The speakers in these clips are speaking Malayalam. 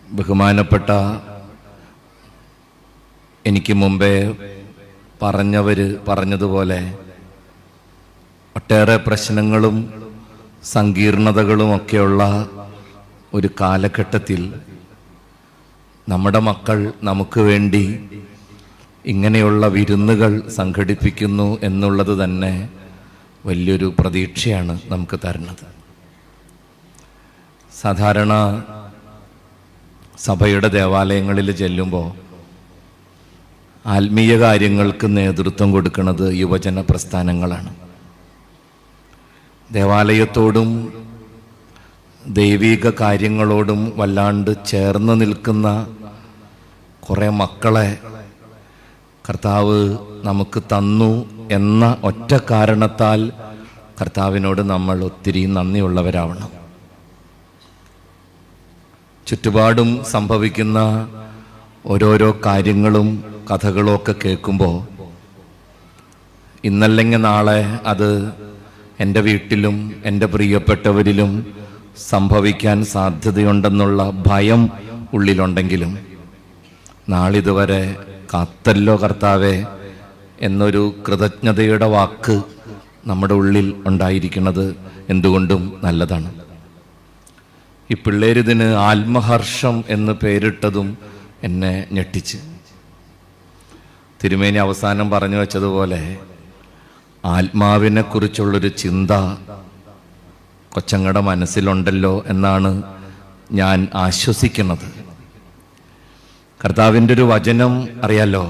ബഹുമാനപ്പെട്ട എനിക്ക് മുമ്പേ പറഞ്ഞതുപോലെ ഒട്ടേറെ പ്രശ്നങ്ങളും സങ്കീർണതകളുമൊക്കെയുള്ള ഒരു കാലഘട്ടത്തിൽ നമ്മുടെ മക്കൾ നമുക്ക് വേണ്ടി ഇങ്ങനെയുള്ള വിരുന്നുകൾ സംഘടിപ്പിക്കുന്നു എന്നുള്ളത് തന്നെ വലിയൊരു പ്രതീക്ഷയാണ് നമുക്ക് തരുന്നത്. സാധാരണ സഭയുടെ ദേവാലയങ്ങളിൽ ചെല്ലുമ്പോൾ ആത്മീയ കാര്യങ്ങൾക്ക് നേതൃത്വം കൊടുക്കുന്നത് യുവജന പ്രസ്ഥാനങ്ങളാണ്. ദേവാലയത്തോടും ദൈവിക കാര്യങ്ങളോടും വല്ലാണ്ട് ചേർന്ന് നിൽക്കുന്ന കുറേ മക്കളെ കർത്താവ് നമുക്ക് തന്നു എന്ന ഒറ്റ കാരണത്താൽ കർത്താവിനോട് നമ്മൾ ഒത്തിരി നന്ദിയുള്ളവരാവണം. ചുറ്റുപാടും സംഭവിക്കുന്ന ഓരോരോ കാര്യങ്ങളും കഥകളും ഒക്കെ കേൾക്കുമ്പോൾ ഇന്നല്ലെങ്കിൽ നാളെ അത് എൻ്റെ വീട്ടിലും എൻ്റെ പ്രിയപ്പെട്ടവരിലും സംഭവിക്കാൻ സാധ്യതയുണ്ടെന്നുള്ള ഭയം ഉള്ളിലുണ്ടെങ്കിലും നാളിതുവരെ കാത്തല്ലോ കർത്താവേ എന്നൊരു കൃതജ്ഞതയുടെ വാക്ക് നമ്മുടെ ഉള്ളിൽ ഉണ്ടായിരിക്കുന്നത് എന്തുകൊണ്ടും നല്ലതാണ്. ഈ പിള്ളേരിതിന് ആത്മഹർഷം എന്ന് പേരിട്ടതും എന്നെ ഞെട്ടിച്ച്. തിരുമേനി അവസാനം പറഞ്ഞു വെച്ചതുപോലെ ആത്മാവിനെ കുറിച്ചുള്ളൊരു ചിന്ത കൊച്ചങ്ങളുടെ മനസ്സിലുണ്ടല്ലോ എന്നാണ് ഞാൻ ആശ്വസിക്കുന്നത്. കർത്താവിൻ്റെ ഒരു വചനം അറിയാലോ,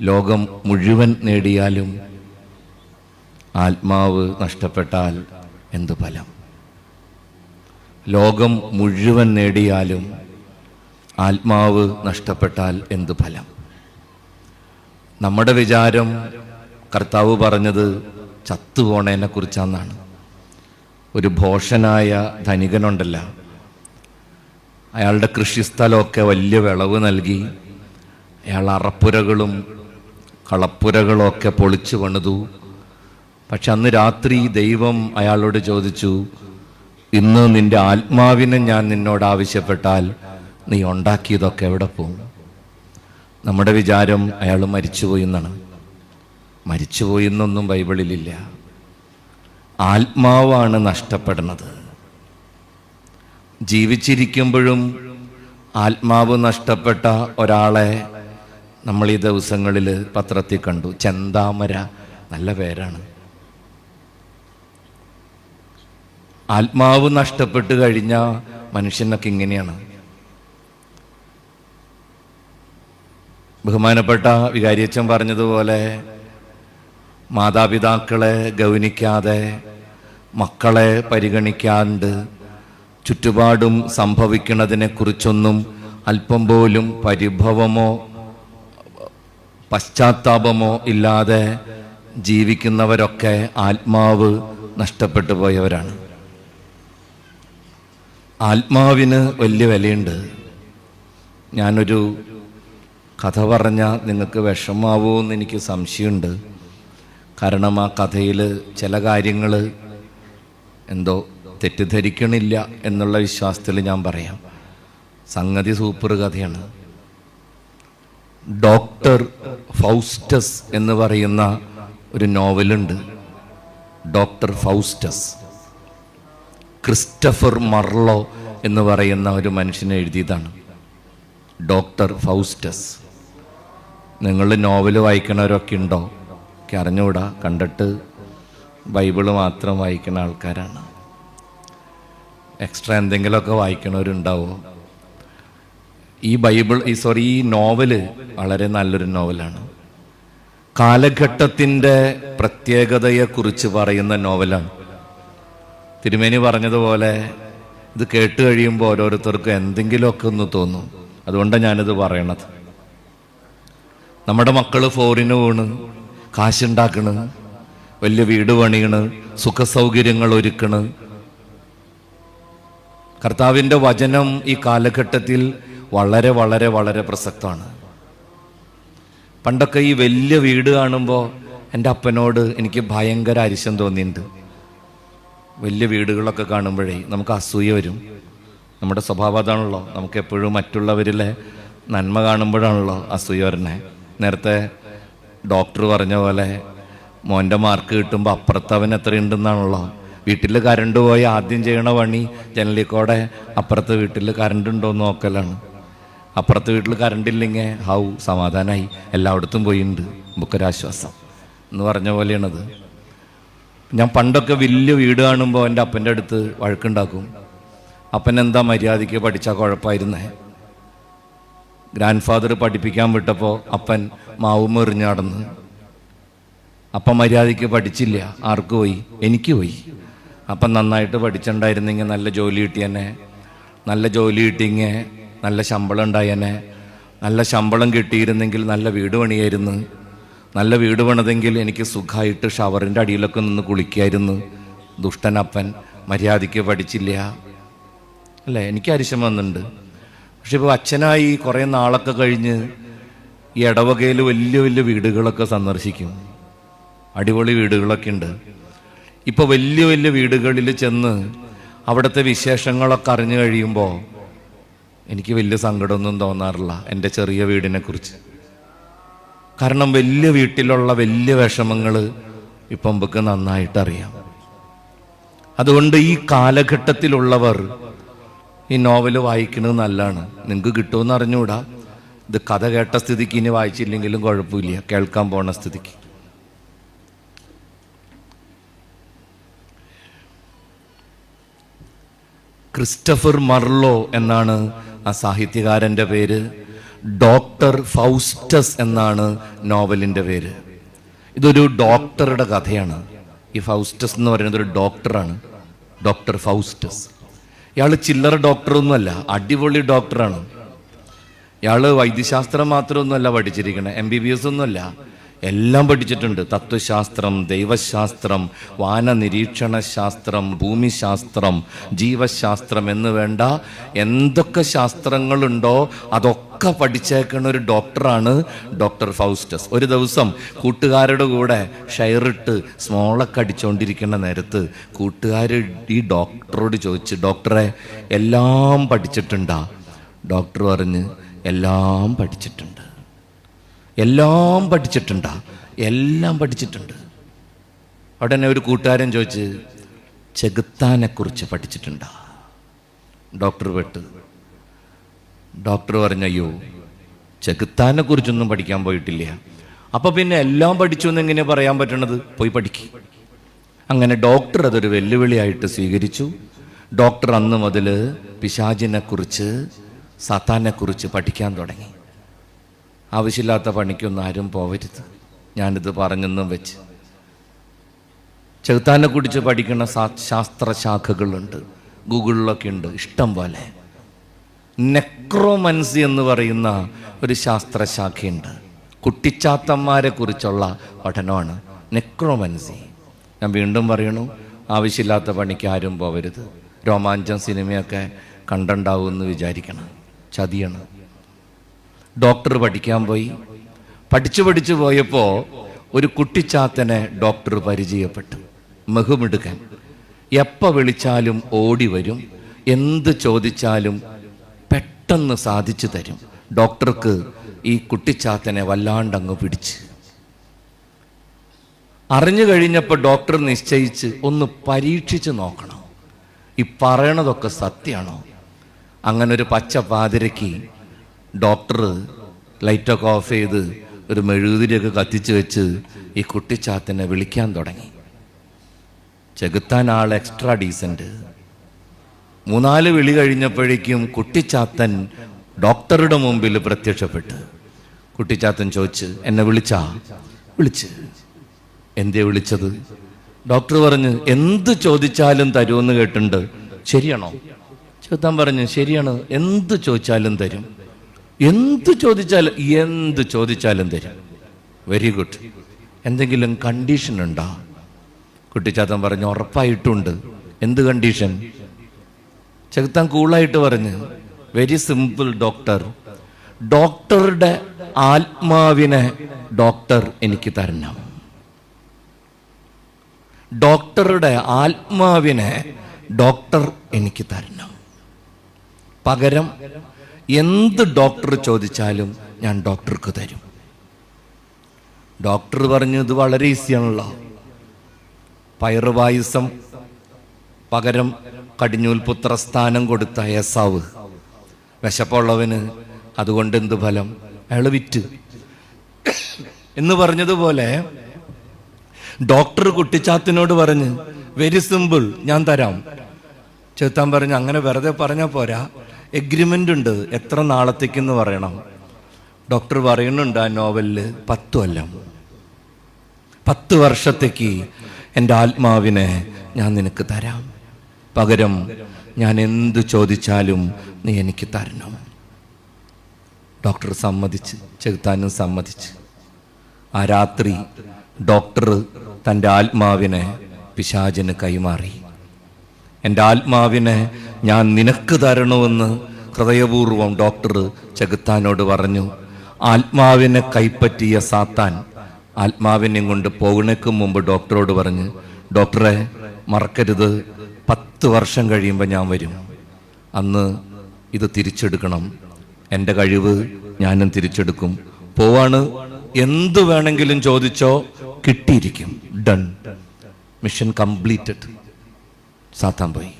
ലോകം മുഴുവൻ നേടിയാലും ആത്മാവ് നഷ്ടപ്പെട്ടാൽ എന്തു ഫലം? ലോകം മുഴുവൻ നേടിയാലും ആത്മാവ് നഷ്ടപ്പെട്ടാൽ എന്തു ഫലം? നമ്മുടെ വിചാരം കർത്താവ് പറഞ്ഞത് ചത്തുപോണേനെ കുറിച്ചാണെന്നാണ്. ഒരു ഭോഷനായ ധനികനുണ്ടല്ല, അയാളുടെ കൃഷിസ്ഥലമൊക്കെ വലിയ വിളവ് നൽകി, അയാൾ അറപ്പുരകളും കളപ്പുരകളും ഒക്കെ പൊളിച്ചു പണിതു. പക്ഷെ അന്ന് രാത്രി ദൈവം അയാളോട് ചോദിച്ചു, ഇന്ന് നിന്റെ ആത്മാവിനെ ഞാൻ നിന്നോട് ആവശ്യപ്പെട്ടാൽ നീ ഉണ്ടാക്കിയതൊക്കെ എവിടെ പോകും? നമ്മുടെ വിചാരം അയാൾ മരിച്ചുപോയി എന്നാണ്. മരിച്ചുപോയി എന്നൊന്നും ബൈബിളിലില്ല. ആത്മാവാണ് നഷ്ടപ്പെടുന്നത്. ജീവിച്ചിരിക്കുമ്പോഴും ആത്മാവ് നഷ്ടപ്പെട്ട ഒരാളെ നമ്മൾ ഈ ദിവസങ്ങളിൽ പത്രത്തിൽ കണ്ടു. ചെന്താമര, നല്ല പേരാണ്. ആത്മാവ് നഷ്ടപ്പെട്ട് കഴിഞ്ഞ മനുഷ്യനൊക്കെ ഇങ്ങനെയാണ്. ബഹുമാനപ്പെട്ട വികാരിയച്ഛൻ പറഞ്ഞതുപോലെ മാതാപിതാക്കളെ ഗൗനിക്കാതെ, മക്കളെ പരിഗണിക്കാണ്ട്, ചുറ്റുപാടും സംഭവിക്കുന്നതിനെക്കുറിച്ചൊന്നും അല്പം പോലും പരിഭവമോ പശ്ചാത്താപമോ ഇല്ലാതെ ജീവിക്കുന്നവരൊക്കെ ആത്മാവ് നഷ്ടപ്പെട്ടു പോയവരാണ്. ആത്മാവിന് വലിയ വിലയുണ്ട്. ഞാനൊരു കഥ പറഞ്ഞാൽ നിങ്ങൾക്ക് വിഷമാവുമോ എന്ന് എനിക്ക് സംശയമുണ്ട്. കാരണം ആ കഥയിൽ ചില കാര്യങ്ങൾ എന്തോ തെറ്റിദ്ധരിക്കണില്ല എന്നുള്ള വിശ്വാസത്തിൽ ഞാൻ പറയാം. സംഗതി സൂപ്പർ കഥയാണ്. ഡോക്ടർ ഫൗസ്റ്റസ് എന്ന് പറയുന്ന ഒരു നോവലുണ്ട്. ഡോക്ടർ ഫൗസ്റ്റസ്, ക്രിസ്റ്റഫർ മർലോ എന്ന് പറയുന്ന ഒരു മനുഷ്യനെ എഴുതിയതാണ് ഡോക്ടർ ഫൗസ്റ്റസ്. നിങ്ങൾ നോവൽ വായിക്കണവരൊക്കെ ഉണ്ടോ? എനിക്ക് അറിഞ്ഞുകൂടാ. കണ്ടിട്ട് ബൈബിള് മാത്രം വായിക്കുന്ന ആൾക്കാരാണ്. എക്സ്ട്രാ എന്തെങ്കിലുമൊക്കെ വായിക്കണവരുണ്ടാവോ? ഈ നോവല് വളരെ നല്ലൊരു നോവലാണ്. കാലഘട്ടത്തിൻ്റെ പ്രത്യേകതയെക്കുറിച്ച് പറയുന്ന നോവലാണ്. തിരുമേനി പറഞ്ഞതുപോലെ ഇത് കേട്ട് കഴിയുമ്പോൾ ഓരോരുത്തർക്കും എന്തെങ്കിലുമൊക്കെ ഒന്ന് തോന്നും. അതുകൊണ്ടാണ് ഞാനിത് പറയണത്. നമ്മുടെ മക്കൾ ഫോറിന് പോണ്, കാശുണ്ടാക്കണ്, വലിയ വീട് പണിയണ്, സുഖസൗകര്യങ്ങൾ ഒരുക്കണ്. കർത്താവിൻ്റെ വചനം ഈ കാലഘട്ടത്തിൽ വളരെ വളരെ വളരെ പ്രസക്തമാണ്. പണ്ടൊക്കെ ഈ വലിയ വീട് കാണുമ്പോൾ എൻ്റെ അപ്പനോട് എനിക്ക് ഭയങ്കര അരിശം തോന്നിയിട്ടുണ്ട്. വലിയ വീടുകളൊക്കെ കാണുമ്പോഴേ നമുക്ക് അസൂയ വരും. നമ്മുടെ സ്വഭാവം അതാണല്ലോ. നമുക്ക് എപ്പോഴും മറ്റുള്ളവരിലെ നന്മ കാണുമ്പോഴാണല്ലോ അസൂയ വരണേ. നേരത്തെ ഡോക്ടർ പറഞ്ഞ പോലെ മോൻ്റെ മാർക്ക് കിട്ടുമ്പോൾ അപ്പുറത്തവൻ എത്രയുണ്ടെന്നാണല്ലോ. വീട്ടിൽ കറണ്ട് പോയി ആദ്യം ചെയ്യണ പണി ജനലിക്കൂടെ അപ്പുറത്തെ വീട്ടിൽ കറണ്ട് ഉണ്ടോ എന്ന് നോക്കലാണ്. അപ്പുറത്തെ വീട്ടിൽ കറണ്ട് ഇല്ലെങ്കിൽ ഹൗ സമാധാനമായി, എല്ലായിടത്തും പോയിട്ടുണ്ട്, നമുക്കൊരാശ്വാസം എന്ന് പറഞ്ഞ പോലെയാണത്. ഞാൻ പണ്ടൊക്കെ വലിയ വീട് കാണുമ്പോൾ എൻ്റെ അപ്പൻ്റെ അടുത്ത് വഴക്കുണ്ടാക്കും. അപ്പൻ എന്താ മര്യാദയ്ക്ക് പഠിച്ചാൽ കുഴപ്പമായിരുന്നേ. ഗ്രാൻഡ് ഫാദർ പഠിപ്പിക്കാൻ വിട്ടപ്പോൾ അപ്പൻ മാവും എറിഞ്ഞ് നടന്ന്. അപ്പം മര്യാദയ്ക്ക് പഠിച്ചില്ല. ആർക്ക് പോയി? എനിക്ക് പോയി. അപ്പം നന്നായിട്ട് പഠിച്ചിട്ടുണ്ടായിരുന്നെങ്കിൽ നല്ല ജോലി കിട്ടിയെന്നെ. നല്ല ജോലി കിട്ടിയെങ്കിൽ നല്ല ശമ്പളം ഉണ്ടായെന്നെ. നല്ല ശമ്പളം കിട്ടിയിരുന്നെങ്കിൽ നല്ല വീട് പണിയായിരുന്നു. നല്ല വീട് പണിതെങ്കിൽ എനിക്ക് സുഖമായിട്ട് ഷവറിൻ്റെ അടിയിലൊക്കെ നിന്ന് കുളിക്കായിരുന്നു. ദുഷ്ടനപ്പൻ മര്യാദയ്ക്ക് പഠിച്ചില്ല അല്ലേ? എനിക്ക് അരിശം വന്നിട്ടുണ്ട്. പക്ഷെ ഇപ്പോൾ അച്ഛനായി കുറേ നാളൊക്കെ കഴിഞ്ഞ് ഈ ഇടവകയിൽ വലിയ വലിയ വീടുകളൊക്കെ സന്ദർശിക്കും. അടിപൊളി വീടുകളൊക്കെ ഉണ്ട്. ഇപ്പോൾ വലിയ വലിയ വീടുകളിൽ ചെന്ന് അവിടുത്തെ വിശേഷങ്ങളൊക്കെ അറിഞ്ഞു കഴിയുമ്പോൾ എനിക്ക് വലിയ സങ്കടമൊന്നും തോന്നാറില്ല എൻ്റെ ചെറിയ വീടിനെ കുറിച്ച്. കാരണം വലിയ വീട്ടിലുള്ള വലിയ വിഷമങ്ങൾ ഇപ്പം നമുക്ക് നന്നായിട്ടറിയാം. അതുകൊണ്ട് ഈ കാലഘട്ടത്തിലുള്ളവർ ഈ നോവൽ വായിക്കുന്നത് നല്ലതാണ്. നിങ്ങൾക്ക് കിട്ടുമെന്ന് അറിഞ്ഞുകൂടാ. ഇത് കഥ കേട്ട സ്ഥിതിക്ക് ഇനി വായിച്ചില്ലെങ്കിലും കുഴപ്പമില്ല, കേൾക്കാൻ പോണ സ്ഥിതിക്ക്. ക്രിസ്റ്റഫർ മർലോ എന്നാണ് ആ സാഹിത്യകാരൻ്റെ പേര്. ഡോക്ടർ ഫൗസ്റ്റസ് എന്നാണ് നോവലിൻ്റെ പേര്. ഇതൊരു ഡോക്ടറുടെ കഥയാണ്. ഈ ഫൗസ്റ്റസ് എന്ന് പറയുന്നത് ഒരു ഡോക്ടറാണ്, ഡോക്ടർ ഫൗസ്റ്റസ്. ഇയാൾ ചില്ലറ ഡോക്ടറൊന്നുമല്ല, അടിപൊളി ഡോക്ടറാണ്. ഇയാൾ വൈദ്യശാസ്ത്രം മാത്രമൊന്നുമല്ല പഠിച്ചിരിക്കണേ, MBBS ഒന്നുമല്ല, എല്ലാം പഠിച്ചിട്ടുണ്ട്. തത്വശാസ്ത്രം, ദൈവശാസ്ത്രം, വാനനിരീക്ഷണ ശാസ്ത്രം, ഭൂമിശാസ്ത്രം, ജീവശാസ്ത്രം എന്ന് വേണ്ട എന്തൊക്കെ ശാസ്ത്രങ്ങളുണ്ടോ അതൊക്കെ പഠിച്ചേക്കുന്ന ഒരു ഡോക്ടറാണ് ഡോക്ടർ ഫൗസ്റ്റസ്. ഒരു ദിവസം കൂട്ടുകാരുടെ കൂടെ ഷെയറിട്ട് സ്മോളൊക്കെ അടിച്ചുകൊണ്ടിരിക്കുന്ന നേരത്ത് കൂട്ടുകാർ ഈ ഡോക്ടറോട് ചോദിച്ചു, ഡോക്ടറെ എല്ലാം പഠിച്ചിട്ടുണ്ടാ? ഡോക്ടർ പറഞ്ഞ് എല്ലാം പഠിച്ചിട്ടുണ്ട്. എല്ലാം പഠിച്ചിട്ടുണ്ടാ? എല്ലാം പഠിച്ചിട്ടുണ്ട്. ഉടനെ ഒരു കൂട്ടുകാരൻ ചോദിച്ച്, ചെകുത്താനെക്കുറിച്ച് പഠിച്ചിട്ടുണ്ടാ? ഡോക്ടർ പെട്ട്. ഡോക്ടർ പറഞ്ഞു, അയ്യോ ചെകുത്താനെ കുറിച്ചൊന്നും പഠിക്കാൻ പോയിട്ടില്ല. അപ്പൊ പിന്നെ എല്ലാം പഠിച്ചു എന്ന് എങ്ങനെയാ പറയാൻ പറ്റണത്? പോയി പഠിക്കും. അങ്ങനെ ഡോക്ടർ അതൊരു വെല്ലുവിളിയായിട്ട് സ്വീകരിച്ചു. ഡോക്ടർ അന്ന് മുതൽ പിശാചിനെ കുറിച്ച്, സാത്താനെ കുറിച്ച് പഠിക്കാൻ തുടങ്ങി. ആവശ്യമില്ലാത്ത പണിക്കൊന്നും ആരും പോവരുത്, ഞാനിത് പറഞ്ഞെന്നും വെച്ച്. ചെകുത്താനെ കുറിച്ച് പഠിക്കുന്ന ശാസ്ത്രശാഖകളുണ്ട്, ഗൂഗിളിലൊക്കെ ഉണ്ട് ഇഷ്ടം പോലെ. നെക്രോമൻസി എന്ന് പറയുന്ന ഒരു ശാസ്ത്രശാഖയുണ്ട്. കുട്ടിച്ചാത്തന്മാരെ കുറിച്ചുള്ള പഠനമാണ് നെക്രോമൻസി. ഞാൻ വീണ്ടും പറയണു, ആവശ്യമില്ലാത്ത പണിക്ക് ആരും പോവരുത്. രോമാഞ്ചം സിനിമയൊക്കെ കണ്ടുണ്ടാവുമെന്ന് വിചാരിക്കണം, ചതിയാണ്. ഡോക്ടർ പഠിക്കാൻ പോയി. പഠിച്ചു പോയപ്പോൾ ഒരു കുട്ടിച്ചാത്തനെ ഡോക്ടർ പരിചയപ്പെട്ടു. മഹുമിടുക്കൻ, എപ്പോൾ വിളിച്ചാലും ഓടി വരും, എന്ത് ചോദിച്ചാലും പെട്ടെന്ന് സാധിച്ചു തരും. ഡോക്ടർക്ക് ഈ കുട്ടിച്ചാത്തനെ വല്ലാണ്ടങ്ങ് പിടിച്ച്. അറിഞ്ഞു കഴിഞ്ഞപ്പോൾ ഡോക്ടർ നിശ്ചയിച്ച് ഒന്ന് പരീക്ഷിച്ച് നോക്കണം, ഈ പറയണതൊക്കെ സത്യമാണോ. അങ്ങനെ ഒരു പച്ച പാതിരയ്ക്ക് ഡോക്ടർ ലൈറ്റൊക്കെ ഓഫ് ചെയ്ത് ഒരു മെഴുകുതിരിയൊക്കെ കത്തിച്ച് വെച്ച് ഈ കുട്ടിച്ചാത്തനെ വിളിക്കാൻ തുടങ്ങി. ചെകുത്താൻ ആൾ എക്സ്ട്രാ ഡീസൻറ്റ്. 3-4 വിളി കഴിഞ്ഞപ്പോഴേക്കും കുട്ടിച്ചാത്തൻ ഡോക്ടറുടെ മുമ്പിൽ പ്രത്യക്ഷപ്പെട്ട്. കുട്ടിച്ചാത്തൻ ചോദിച്ച്, എന്നെ വിളിച്ചാ? വിളിച്ച്. എന്തേ വിളിച്ചത്? ഡോക്ടർ പറഞ്ഞ്, എന്ത് ചോദിച്ചാലും തരുമെന്ന് കേട്ടിട്ടുണ്ട്, ശരിയാണോ? ചെകുത്താൻ പറഞ്ഞു, ശരിയാണ്, എന്ത് ചോദിച്ചാലും തരും. എന്ത് ചോദിച്ചാലും തരും. Very good. എന്തെങ്കിലും കണ്ടീഷൻ ഉണ്ടോ? കുട്ടിച്ചാത്തൻ പറഞ്ഞു, ഉറപ്പായിട്ടുണ്ട്. എന്ത് കണ്ടീഷൻ? ചെകുത്താൻ കൂളായിട്ട് പറഞ്ഞു, വെരി സിമ്പിൾ ഡോക്ടർ. ഡോക്ടറുടെ ആത്മാവിനെ ഡോക്ടർ എനിക്ക് തരണം. ഡോക്ടറുടെ ആത്മാവിനെ ഡോക്ടർ എനിക്ക് തരണം. പകരം എന്ത് ഡോക്ടർ ചോദിച്ചാലും ഞാൻ ഡോക്ടർക്ക് തരും. ഡോക്ടർ പറഞ്ഞു, ഇത് വളരെ ഈസിയാണല്ലോ. പയറുപായസം പകരം കടിഞ്ഞൂൽ പുത്രസ്ഥാനം കൊടുത്ത ഏസാവ്, വിശപ്പുള്ളവന് അതുകൊണ്ട് എന്ത് ഫലം, അയാൾ വിറ്റ് എന്ന് പറഞ്ഞതുപോലെ ഡോക്ടർ കുട്ടിച്ചാത്തിനോട് പറഞ്ഞ്, വെരി സിമ്പിൾ, ഞാൻ തരാം. ചെത്താൻ പറഞ്ഞു, അങ്ങനെ വെറുതെ പറഞ്ഞാൽ പോരാ, എഗ്രിമെന്റ് ഉണ്ട്, എത്ര നാളത്തേക്കെന്ന് പറയണം. ഡോക്ടർ പറയുന്നുണ്ട് ആ നോവലില് 10 കൊല്ലം, 10 വർഷത്തേക്ക് എൻ്റെ ആത്മാവിനെ ഞാൻ നിനക്ക് തരാം, പകരം ഞാൻ എന്ത് ചോദിച്ചാലും നീ എനിക്ക് തരണം. ഡോക്ടർ സമ്മതിച്ച്, ചെകുത്താനും സമ്മതിച്ച്. ആ രാത്രി ഡോക്ടർ തൻ്റെ ആത്മാവിനെ പിശാചിന് കൈമാറി. എൻ്റെ ആത്മാവിനെ ഞാൻ നിനക്ക് തരണമെന്ന് ഹൃദയപൂർവ്വം ഡോക്ടർ ചെകുത്താനോട് പറഞ്ഞു. ആത്മാവിനെ കൈപ്പറ്റിയ സാത്താൻ ആത്മാവിനെയും കൊണ്ട് പോകുന്നതിന് മുമ്പ് ഡോക്ടറോട് പറഞ്ഞ്, ഡോക്ടറെ മറക്കരുത്, 10 വർഷം കഴിയുമ്പോൾ ഞാൻ വരും, അന്ന് ഇത് തിരിച്ചെടുക്കണം, എൻ്റെ കഴിവ് ഞാനും തിരിച്ചെടുക്കും, പോവാണ്, എന്തു വേണമെങ്കിലും ചോദിച്ചോ, കിട്ടിയിരിക്കും, ഡൺ, മിഷൻ കംപ്ലീറ്റഡ്. സാത്താൻ പോയി.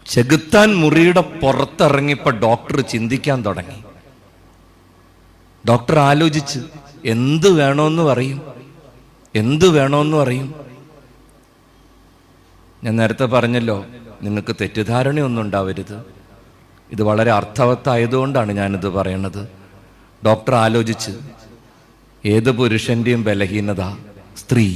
ചെകുത്താൻ മുറിയുടെ പുറത്തിറങ്ങിയപ്പോൾ ഡോക്ടർ ചിന്തിക്കാൻ തുടങ്ങി. ഡോക്ടർ ആലോചിച്ച്, എന്ത് വേണമെന്ന് പറയും, എന്ത് വേണമെന്ന് പറയും. ഞാൻ നേരത്തെ പറഞ്ഞല്ലോ, നിങ്ങൾക്ക് തെറ്റിദ്ധാരണയൊന്നും ഉണ്ടാവരുത്, ഇത് വളരെ അർത്ഥവത്തായതുകൊണ്ടാണ് ഞാനിത് പറയണത്. ഡോക്ടർ ആലോചിച്ച്, ഏത് പുരുഷന്റെയും ബലഹീനത സ്ത്രീ.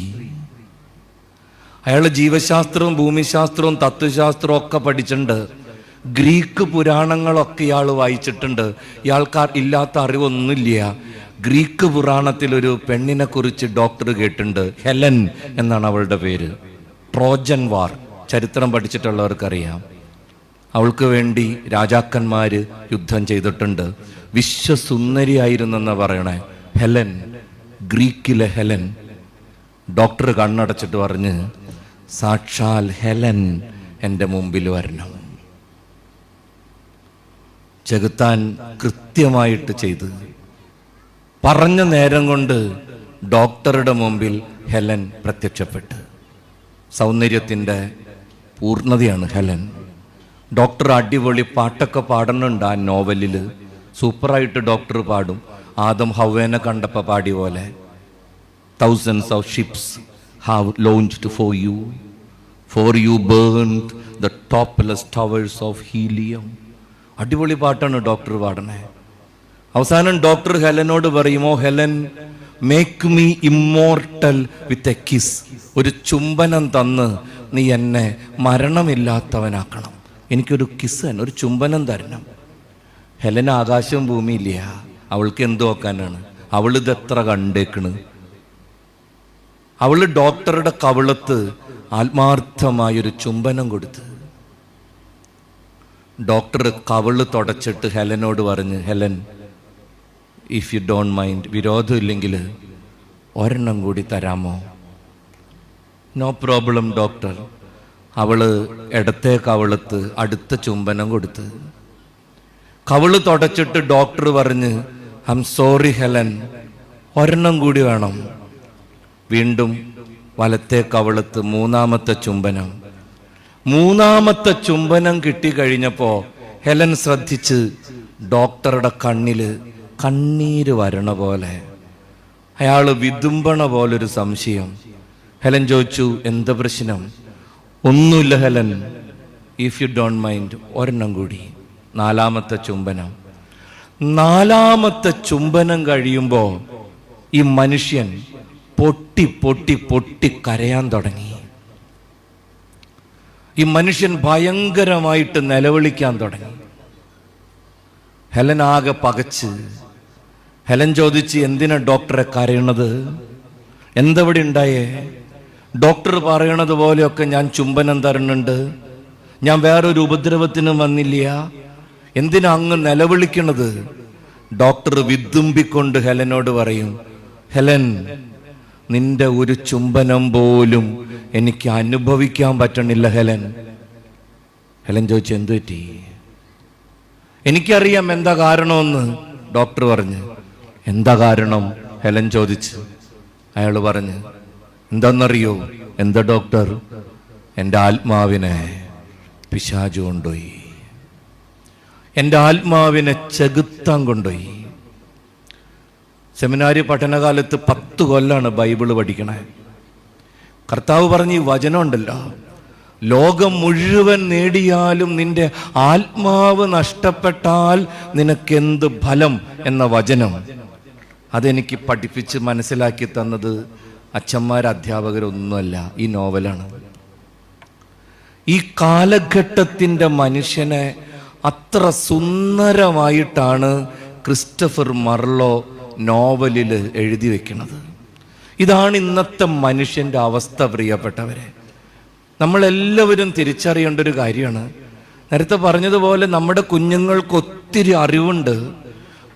അയാൾ ജീവശാസ്ത്രവും ഭൂമിശാസ്ത്രവും തത്വശാസ്ത്രവും ഒക്കെ പഠിച്ചിട്ടുണ്ട്, ഗ്രീക്ക് പുരാണങ്ങളൊക്കെ ഇയാൾ വായിച്ചിട്ടുണ്ട്. ഇയാൾക്കാർ ഇല്ലാത്ത അറിവൊന്നുമില്ല. ഗ്രീക്ക് പുരാണത്തിൽ ഒരു പെണ്ണിനെ കുറിച്ച് ഡോക്ടർ കേട്ടിട്ടുണ്ട്, ഹെലൻ എന്നാണ് അവളുടെ പേര്. ട്രോജൻ വാർ ചരിത്രം പഠിച്ചിട്ടുള്ളവർക്കറിയാം. അവൾക്ക് വേണ്ടി രാജാക്കന്മാര് യുദ്ധം ചെയ്തിട്ടുണ്ട്. വിശ്വസുന്ദരിയായിരുന്നെന്ന് പറയണേ ഹെലൻ, ഗ്രീക്കിലെ ഹെലൻ. ഡോക്ടർ കണ്ണടച്ചിട്ട് പറഞ്ഞ്, സാക്ഷാൽ ഹെലൻ എൻ്റെ മുമ്പിൽ വരണം. ചെകുത്താൻ കൃത്യമായിട്ട് ചെയ്ത്, പറഞ്ഞ നേരം കൊണ്ട് ഡോക്ടറുടെ മുമ്പിൽ ഹെലൻ പ്രത്യക്ഷപ്പെട്ട്. സൗന്ദര്യത്തിൻ്റെ പൂർണ്ണതയാണ് ഹെലൻ. ഡോക്ടർ അടിപൊളി പാട്ടൊക്കെ പാടുന്നുണ്ട് ആ നോവലിൽ, സൂപ്പറായിട്ട് ഡോക്ടർ പാടും. ആദം ഹവ്വേനെ കണ്ടപ്പോൾ പാടിയ പോലെ, thousands of ships have launched for you burned the topless towers of helium. അടിപൊളി പാട്ടാണ് ഡോക്ടർ പാടണേ. അവസാനം ഡോക്ടർ ഹെലനോട് പറയുമോ, Helen, make me immortal with a kiss. ഒരു ചുംബനം തന്ന് നീ എന്നെ മരണമില്ലാത്തവനാക്കണം, എനിക്കൊരു കിസ്, ഒരു ചുംബനം തരണം. ഹെലൻ ആകാശവും ഭൂമിയില്ല, അവൾക്ക് എന്തു നോക്കാനാണ്, അവളിതെത്ര കണ്ടേക്കണ്. അവള് ഡോക്ടറുടെ കവിളത്ത് ആത്മാർത്ഥമായൊരു ചുംബനം കൊടുത്ത്. ഡോക്ടർ കവിള് തുടച്ചിട്ട് ഹെലനോട് പറഞ്ഞ്, Helen, if you don't mind, വിരോധമില്ലെങ്കിൽ ഒരെണ്ണം കൂടി തരാമോ? No problem doctor. അവള് ഇടത്തെ കവിളത്ത് അടുത്ത ചുംബനം കൊടുത്ത്. കവിള് തുടച്ചിട്ട് ഡോക്ടർ പറഞ്ഞ്, ഐ എം സോറി ഹെലൻ, ഒരെണ്ണം കൂടി വേണം. വീണ്ടും വലത്തെ കവിളത്ത് മൂന്നാമത്തെ ചുംബനം. മൂന്നാമത്തെ ചുംബനം കിട്ടിക്കഴിഞ്ഞപ്പോ ഹെലൻ ശ്രദ്ധിച്ച്, ഡോക്ടറുടെ കണ്ണില് കണ്ണീര് വരണ പോലെ, അയാള് വിതുമ്പണ പോലൊരു സംശയം. ഹെലൻ ചോദിച്ചു, എന്താ പ്രശ്നം? ഒന്നുമില്ല Helen, if you don't mind, ഒരെണ്ണം കൂടി. നാലാമത്തെ ചുംബനം. നാലാമത്തെ ചുംബനം കഴിയുമ്പോ ഈ മനുഷ്യൻ പൊട്ടി പൊട്ടി പൊട്ടി കരയാൻ തുടങ്ങി. ഈ മനുഷ്യൻ ഭയങ്കരമായിട്ട് നിലവിളിക്കാൻ തുടങ്ങി. ഹെലൻ ആകെ പകച്ച്. ഹെലൻ ചോദിച്ച്, എന്തിനാ ഡോക്ടറെ കരയണത്? എന്തവിടെ ഉണ്ടായേ? ഡോക്ടർ പറയണത് പോലെയൊക്കെ ഞാൻ ചുംബനം തരുന്നുണ്ട്, ഞാൻ വേറൊരു ഉപദ്രവത്തിനും വന്നില്ല, എന്തിനാ അങ്ങ് നിലവിളിക്കണത്? ഡോക്ടർ വിതുമ്പിക്കൊണ്ട് ഹെലനോട് പറയും, ഹെലൻ, നിന്റെ ഒരു ചുംബനം പോലും എനിക്ക് അനുഭവിക്കാൻ പറ്റണില്ല ഹെലൻ. ഹെലൻ ചോദിച്ചു, എന്തു പറ്റി? എനിക്കറിയാം എന്താ കാരണമെന്ന് ഡോക്ടർ പറഞ്ഞു. എന്താ കാരണം? ഹെലൻ ചോദിച്ചു. അയാൾ പറഞ്ഞു, എന്താണെന്നറിയോ? എന്താ ഡോക്ടർ? എൻ്റെ ആത്മാവിനെ പിശാചു കൊണ്ടുപോയി, എൻ്റെ ആത്മാവിനെ ചെകുത്താൻ കൊണ്ടുപോയി. സെമിനാരി പഠനകാലത്ത് 10 കൊല്ലാണ് ബൈബിള് പഠിക്കണേ. കർത്താവ് പറഞ്ഞ് ഈ വചനം ഉണ്ടല്ലോ, ലോകം മുഴുവൻ നേടിയാലും നിന്റെ ആത്മാവ് നഷ്ടപ്പെട്ടാൽ നിനക്കെന്ത് ഫലം എന്ന വചനം, അതെനിക്ക് പഠിപ്പിച്ച് മനസ്സിലാക്കി തന്നത് അച്ഛന്മാർ അധ്യാപകരൊന്നുമല്ല, ഈ നോവലാണ്. ഈ കാലഘട്ടത്തിൻ്റെ മനുഷ്യനെ അത്ര സുന്ദരമായിട്ടാണ് ക്രിസ്റ്റഫർ മർലോ നോവലിൽ എഴുതി വെക്കുന്നത്. ഇതാണ് ഇന്നത്തെ മനുഷ്യൻ്റെ അവസ്ഥ. പ്രിയപ്പെട്ടവരെ, നമ്മളെല്ലാവരും തിരിച്ചറിയേണ്ട ഒരു കാര്യമാണ്. നേരത്തെ പറഞ്ഞതുപോലെ നമ്മുടെ കുഞ്ഞുങ്ങൾക്ക് ഒത്തിരി അറിവുണ്ട്,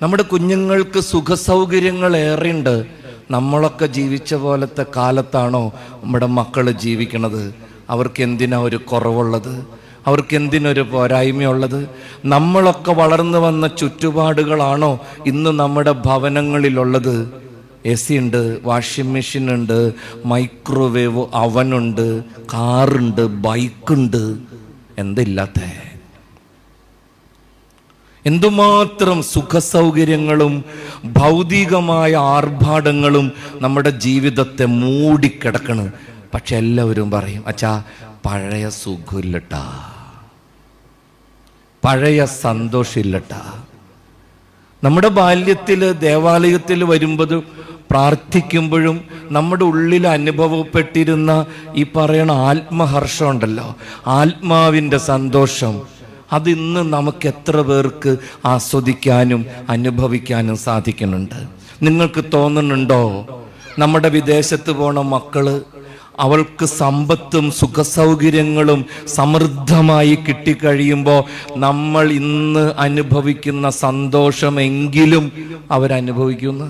നമ്മുടെ കുഞ്ഞുങ്ങൾക്ക് സുഖസൗകര്യങ്ങൾ ഏറെയുണ്ട്. നമ്മളൊക്കെ ജീവിച്ച പോലത്തെ കാലത്താണോ നമ്മുടെ മക്കൾ ജീവിക്കണത്? അവർക്ക് എന്തിനാ ഒരു കുറവുള്ളത്? അവർക്ക് എന്തിനൊരു പോരായ്മയുള്ളത്? നമ്മളൊക്കെ വളർന്നു വന്ന ചുറ്റുപാടുകളാണോ ഇന്ന് നമ്മുടെ ഭവനങ്ങളിലുള്ളത്? AC ഉണ്ട്, വാഷിംഗ് മെഷീൻ ഉണ്ട്, മൈക്രോവേവ് അവനുണ്ട്, കാറുണ്ട്, ബൈക്കുണ്ട്. എന്തില്ലാത്ത എന്തുമാത്രം സുഖസൗകര്യങ്ങളും ഭൗതികമായ ആർഭാടങ്ങളും നമ്മുടെ ജീവിതത്തെ മൂടിക്കിടക്കണ്. പക്ഷെ എല്ലാവരും പറയും, അച്ഛാ പഴയ സുഖമില്ലട്ടാ, പഴയ സന്തോഷമില്ലട്ടാ. നമ്മുടെ ബാല്യത്തിൽ ദേവാലയത്തിൽ വരുമ്പോഴും പ്രാർത്ഥിക്കുമ്പോഴും നമ്മുടെ ഉള്ളിൽ അനുഭവപ്പെട്ടിരുന്ന ഈ പറയണ ആത്മഹർഷം ഉണ്ടല്ലോ, ആത്മാവിൻ്റെ സന്തോഷം, അതിന്ന് നമുക്ക് എത്ര പേർക്ക് ആസ്വദിക്കാനും അനുഭവിക്കാനും സാധിക്കുന്നുണ്ട്? നിങ്ങൾക്ക് തോന്നുന്നുണ്ടോ നമ്മുടെ വിദേശത്ത് പോണ മക്കള് അവൾക്ക് സമ്പത്തും സുഖസൗകര്യങ്ങളും സമൃദ്ധമായി കിട്ടിക്കഴിയുമ്പോൾ നമ്മൾ ഇന്ന് അനുഭവിക്കുന്ന സന്തോഷമെങ്കിലും അവരനുഭവിക്കുന്നു?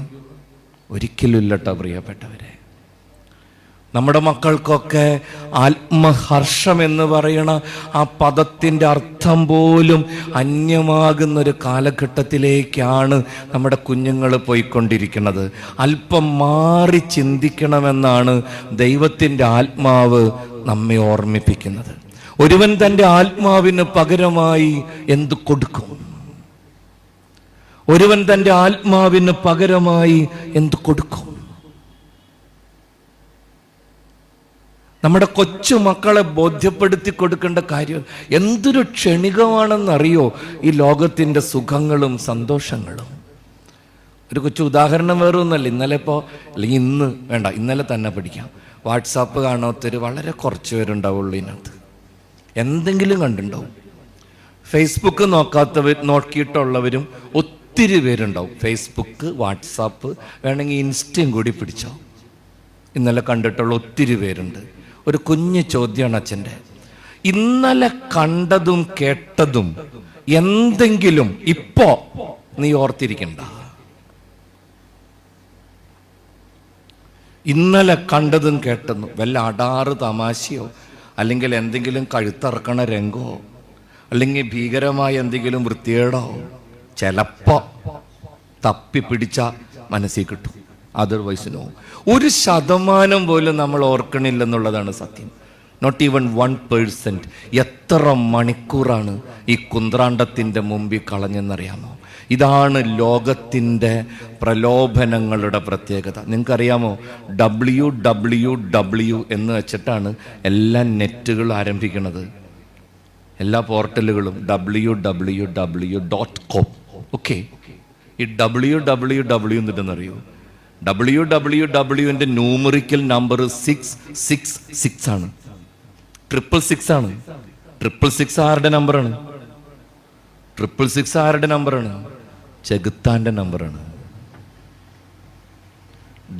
ഒരിക്കലും ഇല്ലട്ടോ പ്രിയപ്പെട്ടവരെ. നമ്മുടെ മക്കൾക്കൊക്കെ ആത്മഹർഷം എന്ന് പറയണ ആ പദത്തിൻ്റെ അർത്ഥം പോലും അന്യമാകുന്നൊരു കാലഘട്ടത്തിലേക്കാണ് നമ്മുടെ കുഞ്ഞുങ്ങൾ പോയിക്കൊണ്ടിരിക്കുന്നത്. അല്പം മാറി ചിന്തിക്കണമെന്നാണ് ദൈവത്തിൻ്റെ ആത്മാവ് നമ്മെ ഓർമ്മിപ്പിക്കുന്നത്. ഒരുവൻ തൻ്റെ ആത്മാവിന് പകരമായി എന്ത് കൊടുക്കും? ഒരുവൻ തൻ്റെ ആത്മാവിന് പകരമായി എന്ത് കൊടുക്കും? നമ്മുടെ കൊച്ചു മക്കളെ ബോധ്യപ്പെടുത്തി കൊടുക്കേണ്ട കാര്യം എന്തൊരു ക്ഷണികമാണെന്നറിയോ ഈ ലോകത്തിൻ്റെ സുഖങ്ങളും സന്തോഷങ്ങളും. ഒരു കൊച്ചു ഉദാഹരണം വേറെ ഒന്നല്ല. ഇന്നലെ അല്ലെങ്കിൽ ഇന്ന് വേണ്ട, ഇന്നലെ തന്നെ പഠിക്കാം. വാട്സാപ്പ് കാണാത്തൊരു വളരെ കുറച്ച് പേരുണ്ടാവുള്ളൂ ഇതിനകത്ത്. എന്തെങ്കിലും കണ്ടിട്ടുണ്ടാവും. ഫേസ്ബുക്ക് നോക്കിയിട്ടുള്ളവരും ഒത്തിരി പേരുണ്ടാവും. ഫേസ്ബുക്ക്, വാട്സാപ്പ്, വേണമെങ്കിൽ ഇൻസ്റ്റയും കൂടി പിടിച്ചോ. ഇന്നലെ കണ്ടിട്ടുള്ള ഒത്തിരി പേരുണ്ട്. ഒരു കുഞ്ഞു ചോദ്യമാണ് അച്ഛൻ്റെ. ഇന്നലെ കണ്ടതും കേട്ടതും എന്തെങ്കിലും ഇപ്പോ നീ ഓർത്തിരിക്കണ്ട? ഇന്നലെ കണ്ടതും കേട്ടതും വല്ല അടാറ് തമാശയോ അല്ലെങ്കിൽ എന്തെങ്കിലും കഴുത്തറക്കണ രംഗോ അല്ലെങ്കിൽ ഭീകരമായ എന്തെങ്കിലും വൃത്തികേടോ ചിലപ്പോ തപ്പിപ്പിടിച്ച മനസ്സിൽ കിട്ടും. Otherwise no. 1% പോലും നമ്മൾ ഓർക്കണില്ലെന്നുള്ളതാണ് സത്യം. Not even 1%. എത്ര മണിക്കൂറാണ് ഈ കുന്ത്രാണ്ടത്തിൻ്റെ മുമ്പിൽ കളഞ്ഞെന്നറിയാമോ? ഇതാണ് ലോകത്തിൻ്റെ പ്രലോഭനങ്ങളുടെ പ്രത്യേകത. നിങ്ങൾക്കറിയാമോ, www എന്ന് വെച്ചിട്ടാണ് എല്ലാ നെറ്റുകൾ ആരംഭിക്കുന്നത്, എല്ലാ പോർട്ടലുകളും www.com. ഓക്കെ, ഈ www എന്നിട്ടെന്നറിയോ? www ന്യൂമറിക്കൽ നമ്പർ 666 ആണ്. 666 ആണ്. 666 ആരുടെ നമ്പറാണ്? 666 ആരുടെ നമ്പറാണ്? ചെകുത്താന്റെ നമ്പറാണ്.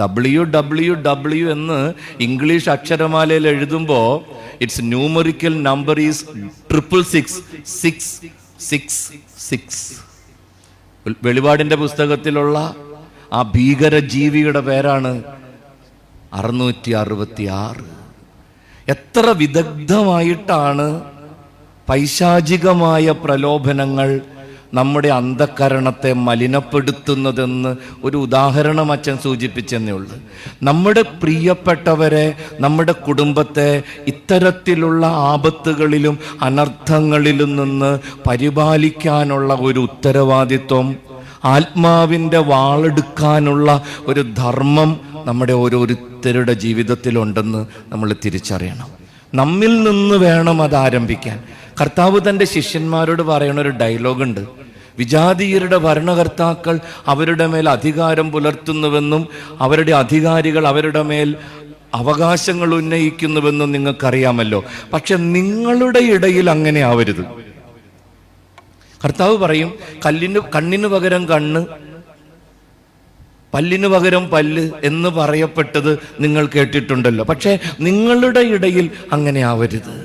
www എന്ന് ഇംഗ്ലീഷ് അക്ഷരമാലയിൽ എഴുതുമ്പോൾ ഇറ്റ്സ് ന്യൂമറിക്കൽ നമ്പർ ഈസ് 666. വെളിപാടിന്റെ പുസ്തകത്തിലുള്ള ആ ഭീകര ജീവിയുടെ പേരാണ് 666. എത്ര വിദഗ്ധമായിട്ടാണ് പൈശാചികമായ പ്രലോഭനങ്ങൾ നമ്മുടെ അന്ധകരണത്തെ മലിനപ്പെടുത്തുന്നതെന്ന് ഒരു ഉദാഹരണം അച്ഛൻ സൂചിപ്പിച്ചെന്നേ ഉള്ളൂ. നമ്മുടെ പ്രിയപ്പെട്ടവരെ, നമ്മുടെ കുടുംബത്തെ ഇത്തരത്തിലുള്ള ആപത്തുകളിലും അനർത്ഥങ്ങളിലും നിന്ന് പരിപാലിക്കാനുള്ള ഒരു ഉത്തരവാദിത്വം, ആത്മാവിൻ്റെ വാളെടുക്കാനുള്ള ഒരു ധർമ്മം നമ്മുടെ ഓരോരുത്തരുടെ ജീവിതത്തിലുണ്ടെന്ന് നമ്മൾ തിരിച്ചറിയണം. നമ്മിൽ നിന്ന് വേണം അത് ആരംഭിക്കാൻ. കർത്താവ് തൻ്റെ ശിഷ്യന്മാരോട് പറയുന്ന ഒരു ഡയലോഗുണ്ട്: വിജാതീയരുടെ ഭരണകർത്താക്കൾ അവരുടെ മേൽ അധികാരം പുലർത്തുന്നുവെന്നും അവരുടെ അധികാരികൾ അവരുടെ മേൽ അവകാശങ്ങൾ ഉന്നയിക്കുന്നുവെന്നും നിങ്ങൾക്കറിയാമല്ലോ. പക്ഷെ നിങ്ങളുടെ ഇടയിൽ അങ്ങനെ ആവരുത്. കർത്താവ് പറയും, കണ്ണിന് പകരം കണ്ണ്, പല്ലിന് പകരം പല്ല് എന്ന് പറയപ്പെട്ടത് നിങ്ങൾ കേട്ടിട്ടുണ്ടല്ലോ. പക്ഷേ നിങ്ങളുടെ ഇടയിൽ അങ്ങനെ ആവരുത്.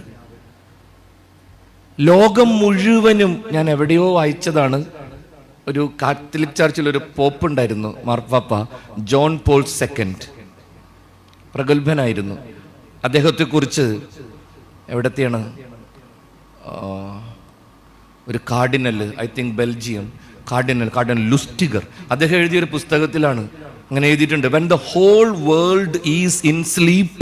ലോകം മുഴുവനും, ഞാൻ എവിടെയോ വായിച്ചതാണ്, ഒരു കാത്തലിക് ചർച്ചിൽ ഒരു പോപ്പ് ഉണ്ടായിരുന്നു, മാർപ്പാപ്പ ജോൺ പോൾ സെക്കൻഡ്. പ്രഗത്ഭനായിരുന്നു. അദ്ദേഹത്തെക്കുറിച്ച് എവിടത്തെയാണ്, ഒരു cardinal, I think Belgium cardinal Lustiger, അദ്ദേഹം എഴുതിയൊരു പുസ്തകത്തിലാണ് അങ്ങനെ എഴുതിയിട്ടുണ്ട്: when the whole world is in sleep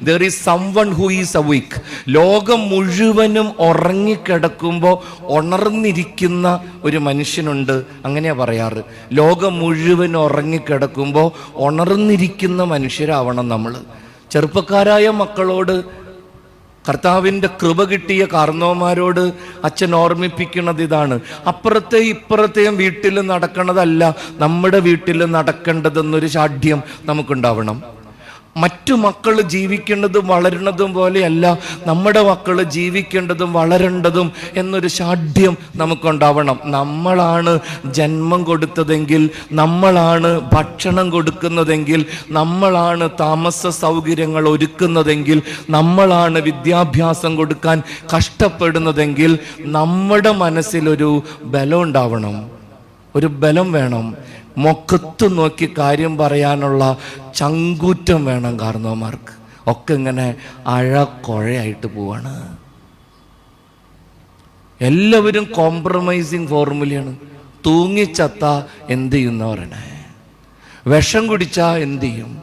there is someone who is awake. ലോകം മുഴുവനും ഉറങ്ങിക്കിടക്കുമ്പോൾ ഉണർന്നിരിക്കുന്ന ഒരു മനുഷ്യനുണ്ട്, അങ്ങനെയാ പറയാറ്. ലോകം മുഴുവൻ ഉറങ്ങിക്കിടക്കുമ്പോൾ ഉണർന്നിരിക്കുന്ന മനുഷ്യരാവണം നമ്മൾ. ചെറുപ്പക്കാരായ മക്കളോട്, കർത്താവിൻ്റെ കൃപ കിട്ടിയ കാർന്നോമാരോട് അച്ഛൻ ഓർമ്മിപ്പിക്കുന്നത് ഇതാണ്: അപ്പുറത്തെ ഇപ്പുറത്തെയും വീട്ടിൽ നടക്കണതല്ല നമ്മുടെ വീട്ടിൽ നടക്കേണ്ടതെന്നൊരു ശാഠ്യം നമുക്കുണ്ടാവണം. മറ്റു മക്കൾ ജീവിക്കേണ്ടതും വളരുന്നതും പോലെയല്ല നമ്മുടെ മക്കൾ ജീവിക്കേണ്ടതും വളരേണ്ടതും എന്നൊരു ശാഠ്യം നമുക്കുണ്ടാവണം. നമ്മളാണ് ജന്മം കൊടുത്തതെങ്കിൽ, നമ്മളാണ് ഭക്ഷണം കൊടുക്കുന്നതെങ്കിൽ, നമ്മളാണ് താമസ സൗകര്യങ്ങൾ ഒരുക്കുന്നതെങ്കിൽ, നമ്മളാണ് വിദ്യാഭ്യാസം കൊടുക്കാൻ കഷ്ടപ്പെടുന്നതെങ്കിൽ നമ്മുടെ മനസ്സിലൊരു ബലം ഉണ്ടാവണം, ഒരു ബലം വേണം. മുഖത്ത് നോക്കി കാര്യം പറയാനുള്ള ചങ്കൂറ്റം വേണം. കാരണവന്മാർക്ക് ഒക്കെ ഇങ്ങനെ അഴക്കൊഴയായിട്ട് പോവാണ്. എല്ലാവരും കോംപ്രമൈസിങ് ഫോർമുലയാണ്. തൂങ്ങിച്ചത്ത എന്ത് ചെയ്യുന്ന പറയണേ, വിഷം കുടിച്ചാ എന്ത് ചെയ്യും,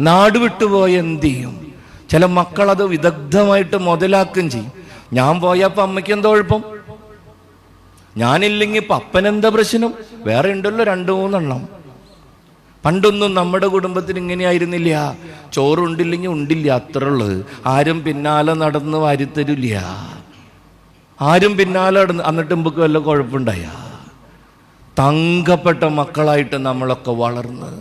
നാട് വിട്ടുപോയ എന്ത് ചെയ്യും. ചില മക്കളത് വിദഗ്ധമായിട്ട് മുതലാക്കുകയും ചെയ്യും. ഞാൻ പോയപ്പോൾ അമ്മയ്ക്ക് എന്തോ കുഴപ്പം, ഞാനില്ലെങ്കിൽ ഇപ്പം അപ്പനെന്താ പ്രശ്നം, വേറെ ഉണ്ടല്ലോ 2-3 പണ്ടൊന്നും നമ്മുടെ കുടുംബത്തിന് ഇങ്ങനെയായിരുന്നില്ല. ചോറുണ്ടില്ലെങ്കിൽ ഉണ്ടില്ല, അത്ര ഉള്ളത്. ആരും പിന്നാലെ നടന്ന് വാരിത്തരില്ല, ആരും പിന്നാലെ നടന്ന്. എന്നിട്ട് നമുക്ക് വല്ല കുഴപ്പമുണ്ടായ? തങ്കപ്പെട്ട മക്കളായിട്ട് നമ്മളൊക്കെ വളർന്ന്,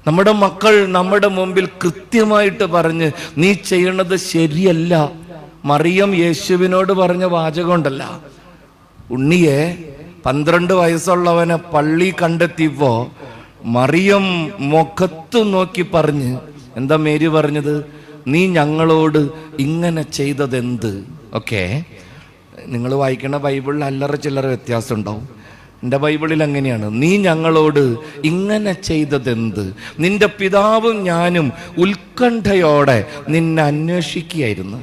നമ്മുടെ മക്കൾ നമ്മുടെ മുമ്പിൽ കൃത്യമായിട്ട് പറഞ്ഞ് നീ ചെയ്യണത് ശരിയല്ല. മറിയം യേശുവിനോട് പറഞ്ഞ വാചകം ഉണ്ടല്ല, ഉണ്ണിയെ 12 വയസ്സുള്ളവനെ പള്ളി കണ്ടെത്തിയപ്പോ മറിയം മുഖത്ത് നോക്കി പറഞ്ഞ്, എന്താ മേരി പറഞ്ഞത്? നീ ഞങ്ങളോട് ഇങ്ങനെ ചെയ്തതെന്ത്? ഓക്കെ, നിങ്ങൾ വായിക്കണ ബൈബിളിൽ അല്ലറ ചില്ലറ വ്യത്യാസം ഉണ്ടാവും. എൻ്റെ ബൈബിളിൽ അങ്ങനെയാണ്: നീ ഞങ്ങളോട് ഇങ്ങനെ ചെയ്തതെന്ത്? നിന്റെ പിതാവും ഞാനും ഉത്കണ്ഠയോടെ നിന്നെ അന്വേഷിക്കുകയായിരുന്നു.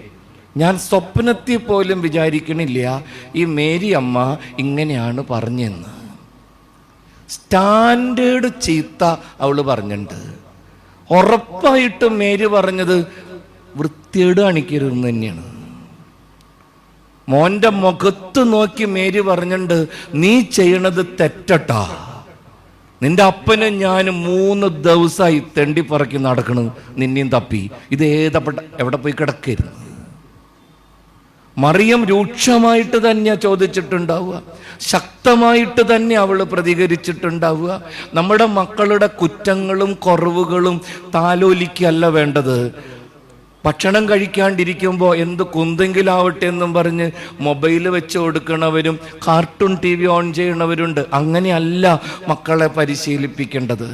ഞാൻ സ്വപ്നത്തിൽ പോലും വിചാരിക്കണില്ല ഈ മേരി അമ്മ ഇങ്ങനെയാണ് പറഞ്ഞെന്ന്. സ്റ്റാൻഡേർഡ് ചീത്ത അവള് പറഞ്ഞിട്ടുണ്ട്. ഉറപ്പായിട്ടും മേരി പറഞ്ഞത് വൃത്തിയേട് കാണിക്കരുതെന്ന് തന്നെയാണ്. മോൻ്റെ മുഖത്ത് നോക്കി മേരി പറഞ്ഞിട്ടുണ്ട്, നീ ചെയ്യണത് തെറ്റട്ടാ. നിന്റെ അപ്പനും ഞാനും 3 ദിവസമായി തെണ്ടിപ്പറക്കി നടക്കണ്, നിന്നെയും തപ്പി. ഇത് എവിടെ പോയി കിടക്കരുന്നു. മറിയം രൂക്ഷമായിട്ട് തന്നെ ചോദിച്ചിട്ടുണ്ടാവുക, ശക്തമായിട്ട് തന്നെ അവൾ പ്രതികരിച്ചിട്ടുണ്ടാവുക. നമ്മുടെ മക്കളുടെ കുറ്റങ്ങളും കുറവുകളും താലോലിക്കല്ല വേണ്ടത്. ഭക്ഷണം കഴിക്കാണ്ടിരിക്കുമ്പോൾ എന്ത് കുന്തെങ്കിലാവട്ടെ എന്നും പറഞ്ഞ് മൊബൈൽ വെച്ച് കൊടുക്കണവരും കാർട്ടൂൺ TV ഓൺ ചെയ്യണവരുണ്ട്. അങ്ങനെയല്ല മക്കളെ പരിശീലിപ്പിക്കേണ്ടത്.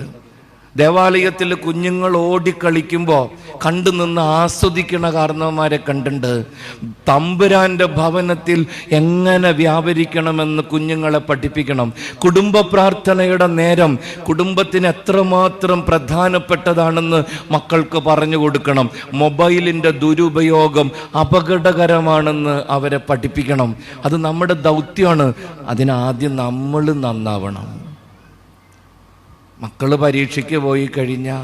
ദേവാലയത്തിൽ കുഞ്ഞുങ്ങൾ ഓടിക്കളിക്കുമ്പോൾ കണ്ടു നിന്ന് ആസ്വദിക്കണ കാരണവന്മാരെ കണ്ടിട്ടുണ്ട്. തമ്പുരാന്റെ ഭവനത്തിൽ എങ്ങനെ വ്യാപരിക്കണമെന്ന് കുഞ്ഞുങ്ങളെ പഠിപ്പിക്കണം. കുടുംബ പ്രാർത്ഥനയുടെ നേരം കുടുംബത്തിന് എത്രമാത്രം പ്രധാനപ്പെട്ടതാണെന്ന് മക്കൾക്ക് പറഞ്ഞു കൊടുക്കണം. മൊബൈലിൻ്റെ ദുരുപയോഗം അപകടകരമാണെന്ന് അവരെ പഠിപ്പിക്കണം. അത് നമ്മുടെ ദൗത്യമാണ്. അതിനാദ്യം നമ്മൾ നന്നാവണം. മക്കൾ പരീക്ഷയ്ക്ക് പോയി കഴിഞ്ഞാൽ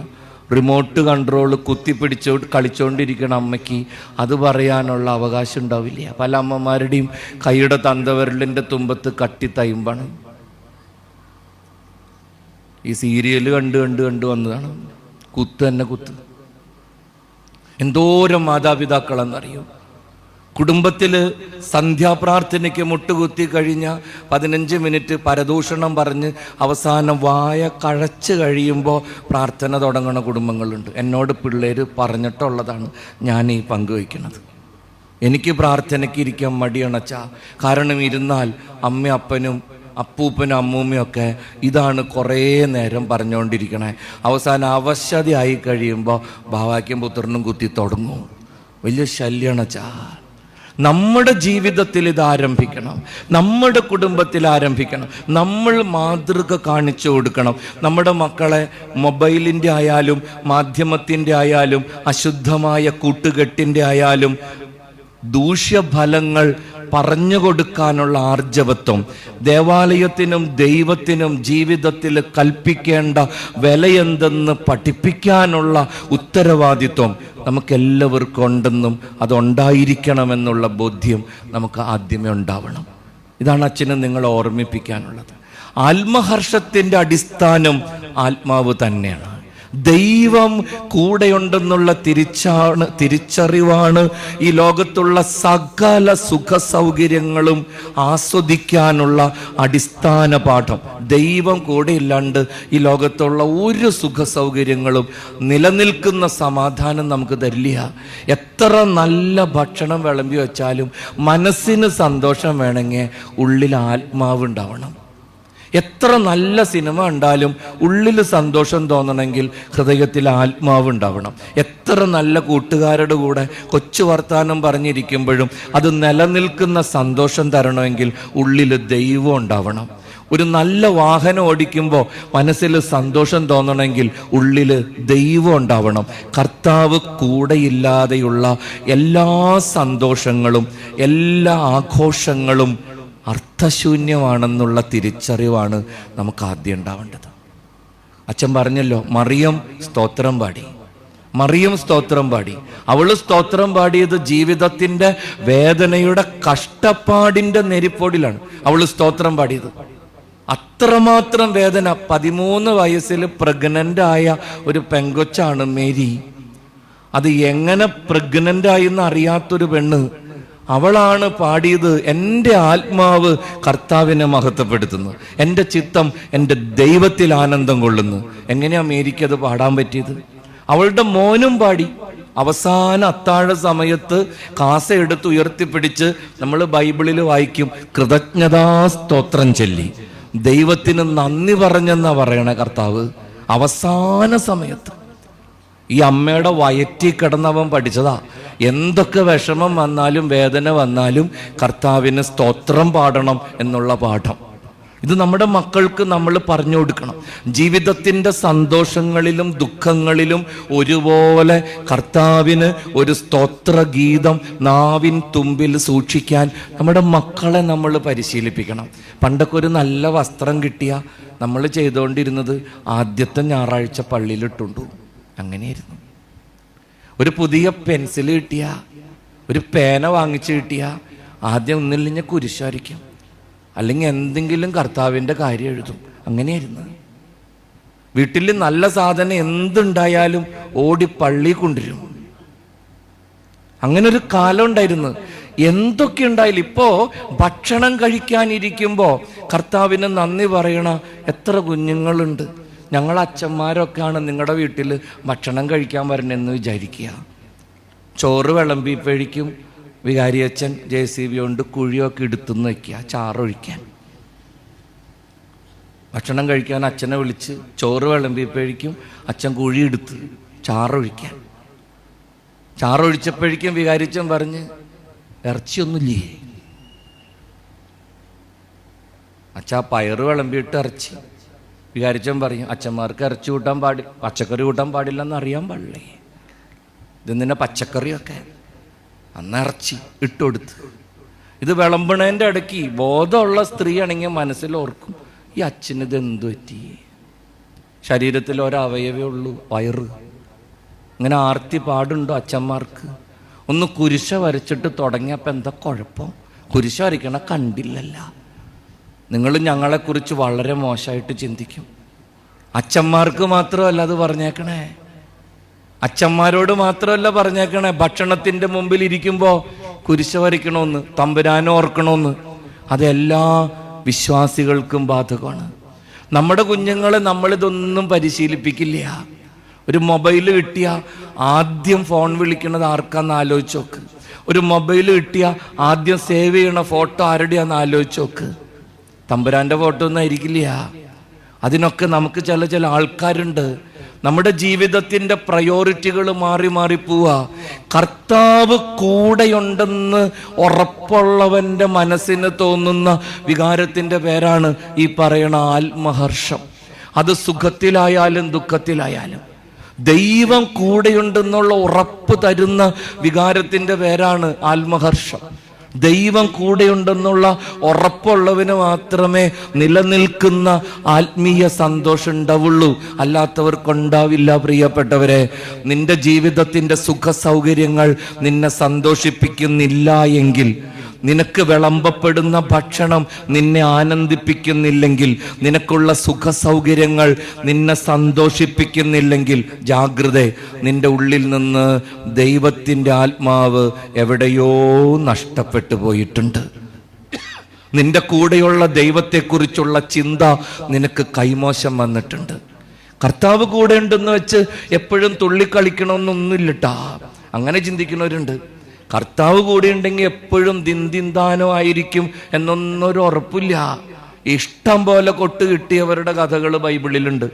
റിമോട്ട് കൺട്രോൾ കുത്തിപ്പിടിച്ചോ കളിച്ചുകൊണ്ടിരിക്കണ അമ്മയ്ക്ക് അത് പറയാനുള്ള അവകാശം ഉണ്ടാവില്ല. പല അമ്മമാരുടെയും കൈയുടെ തന്തവിരലിൻ്റെ തുമ്പത്ത് കട്ടി തൈമ്പാണ്. ഈ സീരിയൽ കണ്ട് വന്നതാണ്. കുത്ത് തന്നെ കുത്ത്. എന്തോരം മാതാപിതാക്കളെന്നറിയോ. കുടുംബത്തിൽ സന്ധ്യാപ്രാർത്ഥനയ്ക്ക് മുട്ടുകുത്തി കഴിഞ്ഞ 15 മിനിറ്റ് പരദൂഷണം പറഞ്ഞ് അവസാനം വായ കഴച്ച് കഴിയുമ്പോൾ പ്രാർത്ഥന തുടങ്ങുന്ന കുടുംബങ്ങളുണ്ട്. എന്നോട് പിള്ളേർ പറഞ്ഞിട്ടുള്ളതാണ് ഞാൻ ഈ പങ്കുവയ്ക്കുന്നത്. എനിക്ക് പ്രാർത്ഥനയ്ക്ക് ഇരിക്കാൻ മടിയണച്ചാ. കാരണം ഇരുന്നാൽ അമ്മ അപ്പനും അപ്പൂപ്പനും അമ്മൂമ്മയൊക്കെ ഇതാണ് കുറേ നേരം പറഞ്ഞുകൊണ്ടിരിക്കണേ. അവസാനം അവശതയായി കഴിയുമ്പോൾ ഭാവാക്യം പുത്രനും കുത്തി തുടങ്ങും. വലിയ ശല്യണച്ചാ. നമ്മുടെ ജീവിതത്തിൽ ഇത് ആരംഭിക്കണം. നമ്മുടെ കുടുംബത്തിൽ ആരംഭിക്കണം. നമ്മൾ മാതൃക കാണിച്ചു കൊടുക്കണം. നമ്മുടെ മക്കളെ മൊബൈലിൻ്റെ ആയാലും മാധ്യമത്തിൻ്റെ ആയാലും അശുദ്ധമായ കൂട്ടുകെട്ടിൻ്റെ ആയാലും ദൂഷ്യഫലങ്ങൾ പറഞ്ഞു കൊടുക്കാനുള്ള ആർജവത്വം, ദേവാലയത്തിനും ദൈവത്തിനും ജീവിതത്തിൽ കൽപ്പിക്കേണ്ട വിലയെന്തെന്ന് പഠിപ്പിക്കാനുള്ള ഉത്തരവാദിത്വം നമുക്കെല്ലാവർക്കും ഉണ്ടെന്നും അതുണ്ടായിരിക്കണമെന്നുള്ള ബോധ്യം നമുക്ക് ആദ്യമേ ഉണ്ടാവണം. ഇതാണ് അച്ഛന് നിങ്ങളെ ഓർമ്മിപ്പിക്കാനുള്ളത്. ആത്മഹർഷത്തിൻ്റെ അടിസ്ഥാനം ആത്മാവ് തന്നെയാണ്. ദൈവം കൂടെയുണ്ടെന്നുള്ള തിരിച്ചറിവാണ് ഈ ലോകത്തുള്ള സകല സുഖ സൗകര്യങ്ങളും ആസ്വദിക്കാനുള്ള അടിസ്ഥാന പാഠം. ദൈവം കൂടെ ഇല്ലാണ്ട് ഈ ലോകത്തുള്ള ഒരു സുഖ സൗകര്യങ്ങളും നിലനിൽക്കുന്ന സമാധാനം നമുക്ക് തരില്ല. എത്ര നല്ല ഭക്ഷണം വിളമ്പി വെച്ചാലും മനസ്സിന് സന്തോഷം വേണമെങ്കിൽ ഉള്ളിൽ ആത്മാവ് ഉണ്ടാവണം. എത്ര നല്ല സിനിമ ഉണ്ടാലും ഉള്ളിൽ സന്തോഷം തോന്നണമെങ്കിൽ ഹൃദയത്തിൽ ആത്മാവ് ഉണ്ടാവണം. എത്ര നല്ല കൂട്ടുകാരുടെ കൂടെ കൊച്ചു വർത്താനം പറഞ്ഞിരിക്കുമ്പോഴും അത് നിലനിൽക്കുന്ന സന്തോഷം തരണമെങ്കിൽ ഉള്ളിൽ ദൈവം ഉണ്ടാവണം. ഒരു നല്ല വാഹനം ഓടിക്കുമ്പോൾ മനസ്സിൽ സന്തോഷം തോന്നണമെങ്കിൽ ഉള്ളിൽ ദൈവം ഉണ്ടാവണം. കർത്താവ് കൂടെയില്ലാതെയുള്ള എല്ലാ സന്തോഷങ്ങളും എല്ലാ ആഘോഷങ്ങളും അർത്ഥശൂന്യമാണെന്നുള്ള തിരിച്ചറിവാണ് നമുക്ക് ആദ്യം ഉണ്ടാവേണ്ടത്. അച്ഛൻ പറഞ്ഞല്ലോ, മറിയം സ്തോത്രം പാടി. മറിയം സ്തോത്രം പാടി. അവള് സ്തോത്രം പാടിയത് ജീവിതത്തിൻ്റെ വേദനയുടെ കഷ്ടപ്പാടിൻ്റെ നെരിപ്പോടിലാണ് അവള് സ്തോത്രം പാടിയത്. അത്രമാത്രം വേദന. 13 വയസ്സിൽ പ്രഗ്നൻ്റ് ആയ ഒരു പെങ്കൊച്ചാണ് മേരി. അത് എങ്ങനെ പ്രഗ്നൻ്റ് ആയെന്ന് അറിയാത്തൊരു പെണ്ണ്, അവളാണ് പാടിയത്, എൻ്റെ ആത്മാവ് കർത്താവിനെ മഹത്വപ്പെടുത്തുന്നു, എൻ്റെ ചിത്തം എൻ്റെ ദൈവത്തിൽ ആനന്ദം കൊള്ളുന്നു. എങ്ങനെയാ മേരിക്കത് പാടാൻ പറ്റിയത്? അവളുടെ മോനും പാടി. അവസാന അത്താഴ സമയത്ത് കാസ എടുത്ത് ഉയർത്തിപ്പിടിച്ച് നമ്മൾ ബൈബിളിൽ വായിക്കും, കൃതജ്ഞതാസ്തോത്രം ചൊല്ലി ദൈവത്തിന് നന്ദി പറഞ്ഞെന്നാ പറയണ കർത്താവ്. അവസാന സമയത്ത് ഈ അമ്മയുടെ വയറ്റിൽ കിടന്നവൻ പഠിച്ചതാ. എന്തൊക്കെ വിഷമം വന്നാലും വേദന വന്നാലും കർത്താവിന് സ്തോത്രം പാടണം എന്നുള്ള പാഠം. ഇത് നമ്മുടെ മക്കൾക്ക് നമ്മൾ പറഞ്ഞു കൊടുക്കണം. ജീവിതത്തിൻ്റെ സന്തോഷങ്ങളിലും ദുഃഖങ്ങളിലും ഒരുപോലെ കർത്താവിന് ഒരു സ്തോത്രഗീതം നാവിൻ തുമ്പിൽ സൂക്ഷിക്കാൻ നമ്മുടെ മക്കളെ നമ്മൾ പരിശീലിപ്പിക്കണം. പണ്ടൊക്കെ ഒരു നല്ല വസ്ത്രം കിട്ടിയാൽ നമ്മൾ ചെയ്തുകൊണ്ടിരുന്നത് ആദ്യത്തെ ഞായറാഴ്ച പള്ളിയിലിട്ടുണ്ടു. അങ്ങനെയായിരുന്നു. ഒരു പുതിയ പെൻസിൽ കിട്ടിയ, ഒരു പേന വാങ്ങിച്ചു കിട്ടിയ ആദ്യം ഒന്നില്ലെങ്കിൽ കുരിശായിരിക്കും, അല്ലെങ്കിൽ എന്തെങ്കിലും കർത്താവിൻ്റെ കാര്യം എഴുതും. അങ്ങനെയായിരുന്നു. വീട്ടിൽ നല്ല സാധനം എന്തുണ്ടായാലും ഓടി പള്ളി കൊണ്ടുവരും. അങ്ങനെ ഒരു കാലം ഉണ്ടായിരുന്നു. എന്തൊക്കെ ഉണ്ടായാലും ഇപ്പോൾ ഭക്ഷണം കഴിക്കാനിരിക്കുമ്പോൾ കർത്താവിന് നന്ദി പറയണ എത്ര കുഞ്ഞുങ്ങളുണ്ട്. ഞങ്ങൾ അച്ഛന്മാരൊക്കെയാണ് നിങ്ങളുടെ വീട്ടിൽ ഭക്ഷണം കഴിക്കാൻ വരണമെന്ന് വിചാരിക്കുക. ചോറ് വിളമ്പിപ്പഴിക്കും വികാരിയച്ഛൻ JCB കൊണ്ട് കുഴിയൊക്കെ എടുത്തുനിന്ന് വയ്ക്കുക ചാറൊഴിക്കാൻ. ഭക്ഷണം കഴിക്കാൻ അച്ഛനെ വിളിച്ച് ചോറ് വിളമ്പിയപ്പോഴേക്കും അച്ഛൻ കുഴിയെടുത്ത് ചാറൊഴിക്കാൻ. ചാറൊഴിച്ചപ്പോഴേക്കും വികാരിച്ചൻ പറഞ്ഞ്, ഇറച്ചിയൊന്നുമില്ലേ? അച്ഛാ പയറ് വിളമ്പിയിട്ട് ഇറച്ചി. വികാരിച്ചൻ പറയും, അച്ഛന്മാർക്ക് ഇറച്ചി കൂട്ടാൻ പച്ചക്കറി കൂട്ടാൻ പാടില്ലെന്ന് അറിയാൻ പാടില്ലേ? ഇത് നിന്നെ പച്ചക്കറിയൊക്കെ. അന്ന് ഇറച്ചി ഇട്ടുകൊടുത്ത്. ഇത് വിളമ്പണേൻ്റെ ഇടയ്ക്ക് ബോധമുള്ള സ്ത്രീ ആണെങ്കിൽ മനസ്സിലോർക്കും, ഈ അച്ഛനിത് എന്തു പറ്റി? ശരീരത്തിൽ ഒരവയവേ ഉള്ളൂ, വയറ്. ഇങ്ങനെ ആർത്തി പാടുണ്ടോ അച്ഛന്മാർക്ക്? ഒന്ന് കുരിശ വരച്ചിട്ട് തുടങ്ങിയപ്പോൾ എന്താ കുഴപ്പം? കുരിശ വരയ്ക്കണ കണ്ടില്ലല്ല. നിങ്ങൾ ഞങ്ങളെക്കുറിച്ച് വളരെ മോശമായിട്ട് ചിന്തിക്കും. അച്ഛന്മാർക്ക് മാത്രമല്ല അത് പറഞ്ഞേക്കണേ, അച്ഛന്മാരോട് മാത്രമല്ല പറഞ്ഞേക്കണേ. ഭക്ഷണത്തിൻ്റെ മുമ്പിൽ ഇരിക്കുമ്പോൾ കുരിശ വരയ്ക്കണമെന്ന്, തമ്പുരാനെ ഓർക്കണമെന്ന്. അതെല്ലാ വിശ്വാസികൾക്കും ബാധകമാണ്. നമ്മുടെ കുഞ്ഞുങ്ങളെ നമ്മളിതൊന്നും പരിശീലിപ്പിക്കില്ല. ഒരു മൊബൈൽ കിട്ടിയാൽ ആദ്യം ഫോൺ വിളിക്കണത് ആർക്കാന്ന് ആലോചിച്ച് നോക്ക്. ഒരു മൊബൈൽ കിട്ടിയാൽ ആദ്യം സേവ് ചെയ്യണ ഫോട്ടോ ആരുടെയാന്ന് ആലോചിച്ച് നോക്ക്. തമ്പുരാൻ്റെ ഫോട്ടോ ഒന്നും ആയിരിക്കില്ല. അതിനൊക്കെ നമുക്ക് ചില ആൾക്കാരുണ്ട്. നമ്മുടെ ജീവിതത്തിൻ്റെ പ്രയോറിറ്റികൾ മാറി മാറി പോവുക. കർത്താവ് കൂടെയുണ്ടെന്ന് ഉറപ്പുള്ളവൻ്റെ മനസ്സിന് തോന്നുന്ന വികാരത്തിൻ്റെ പേരാണ് ഈ പറയണ ആത്മഹർഷം. അത് സുഖത്തിലായാലും ദുഃഖത്തിലായാലും ദൈവം കൂടെയുണ്ടെന്നുള്ള ഉറപ്പ് തരുന്ന വികാരത്തിൻ്റെ പേരാണ് ആത്മഹർഷം. ദൈവം കൂടെയുണ്ടെന്നുള്ള ഉറപ്പുള്ളവന് മാത്രമേ നിലനിൽക്കുന്ന ആത്മീയ സന്തോഷം ഉണ്ടാവുള്ളൂ, അല്ലാത്തവർക്കുണ്ടാവില്ല. പ്രിയപ്പെട്ടവരെ, നിന്റെ ജീവിതത്തിൻ്റെ സുഖ സൗകര്യങ്ങൾ നിന്നെ സന്തോഷിപ്പിക്കുന്നില്ല എങ്കിൽ, നിനക്ക് വിളമ്പപ്പെടുന്ന ഭക്ഷണം നിന്നെ ആനന്ദിപ്പിക്കുന്നില്ലെങ്കിൽ, നിനക്കുള്ള സുഖ സൗകര്യങ്ങൾ നിന്നെ സന്തോഷിപ്പിക്കുന്നില്ലെങ്കിൽ, ജാഗ്രത, നിന്റെ ഉള്ളിൽ നിന്ന് ദൈവത്തിൻ്റെ ആത്മാവ് എവിടെയോ നഷ്ടപ്പെട്ടു പോയിട്ടുണ്ട്. നിന്റെ കൂടെയുള്ള ദൈവത്തെക്കുറിച്ചുള്ള ചിന്ത നിനക്ക് കൈമോശം വന്നിട്ടുണ്ട്. കർത്താവ് കൂടെ ഉണ്ടെന്ന് വെച്ച് എപ്പോഴും തുള്ളിക്കളിക്കണമെന്നൊന്നുമില്ലട്ടാ. അങ്ങനെ ചിന്തിക്കുന്നവരുണ്ട്. കർത്താവ് കൂടെ ഉണ്ടെങ്കിൽ എപ്പോഴും ദിന്തിന്താനോ ആയിരിക്കും എന്നൊന്നൊരു ഉറപ്പില്ല. ഇഷ്ടം പോലെ കൊട്ട് കിട്ടിയവരുടെ കഥകൾ ബൈബിളിലുണ്ട്.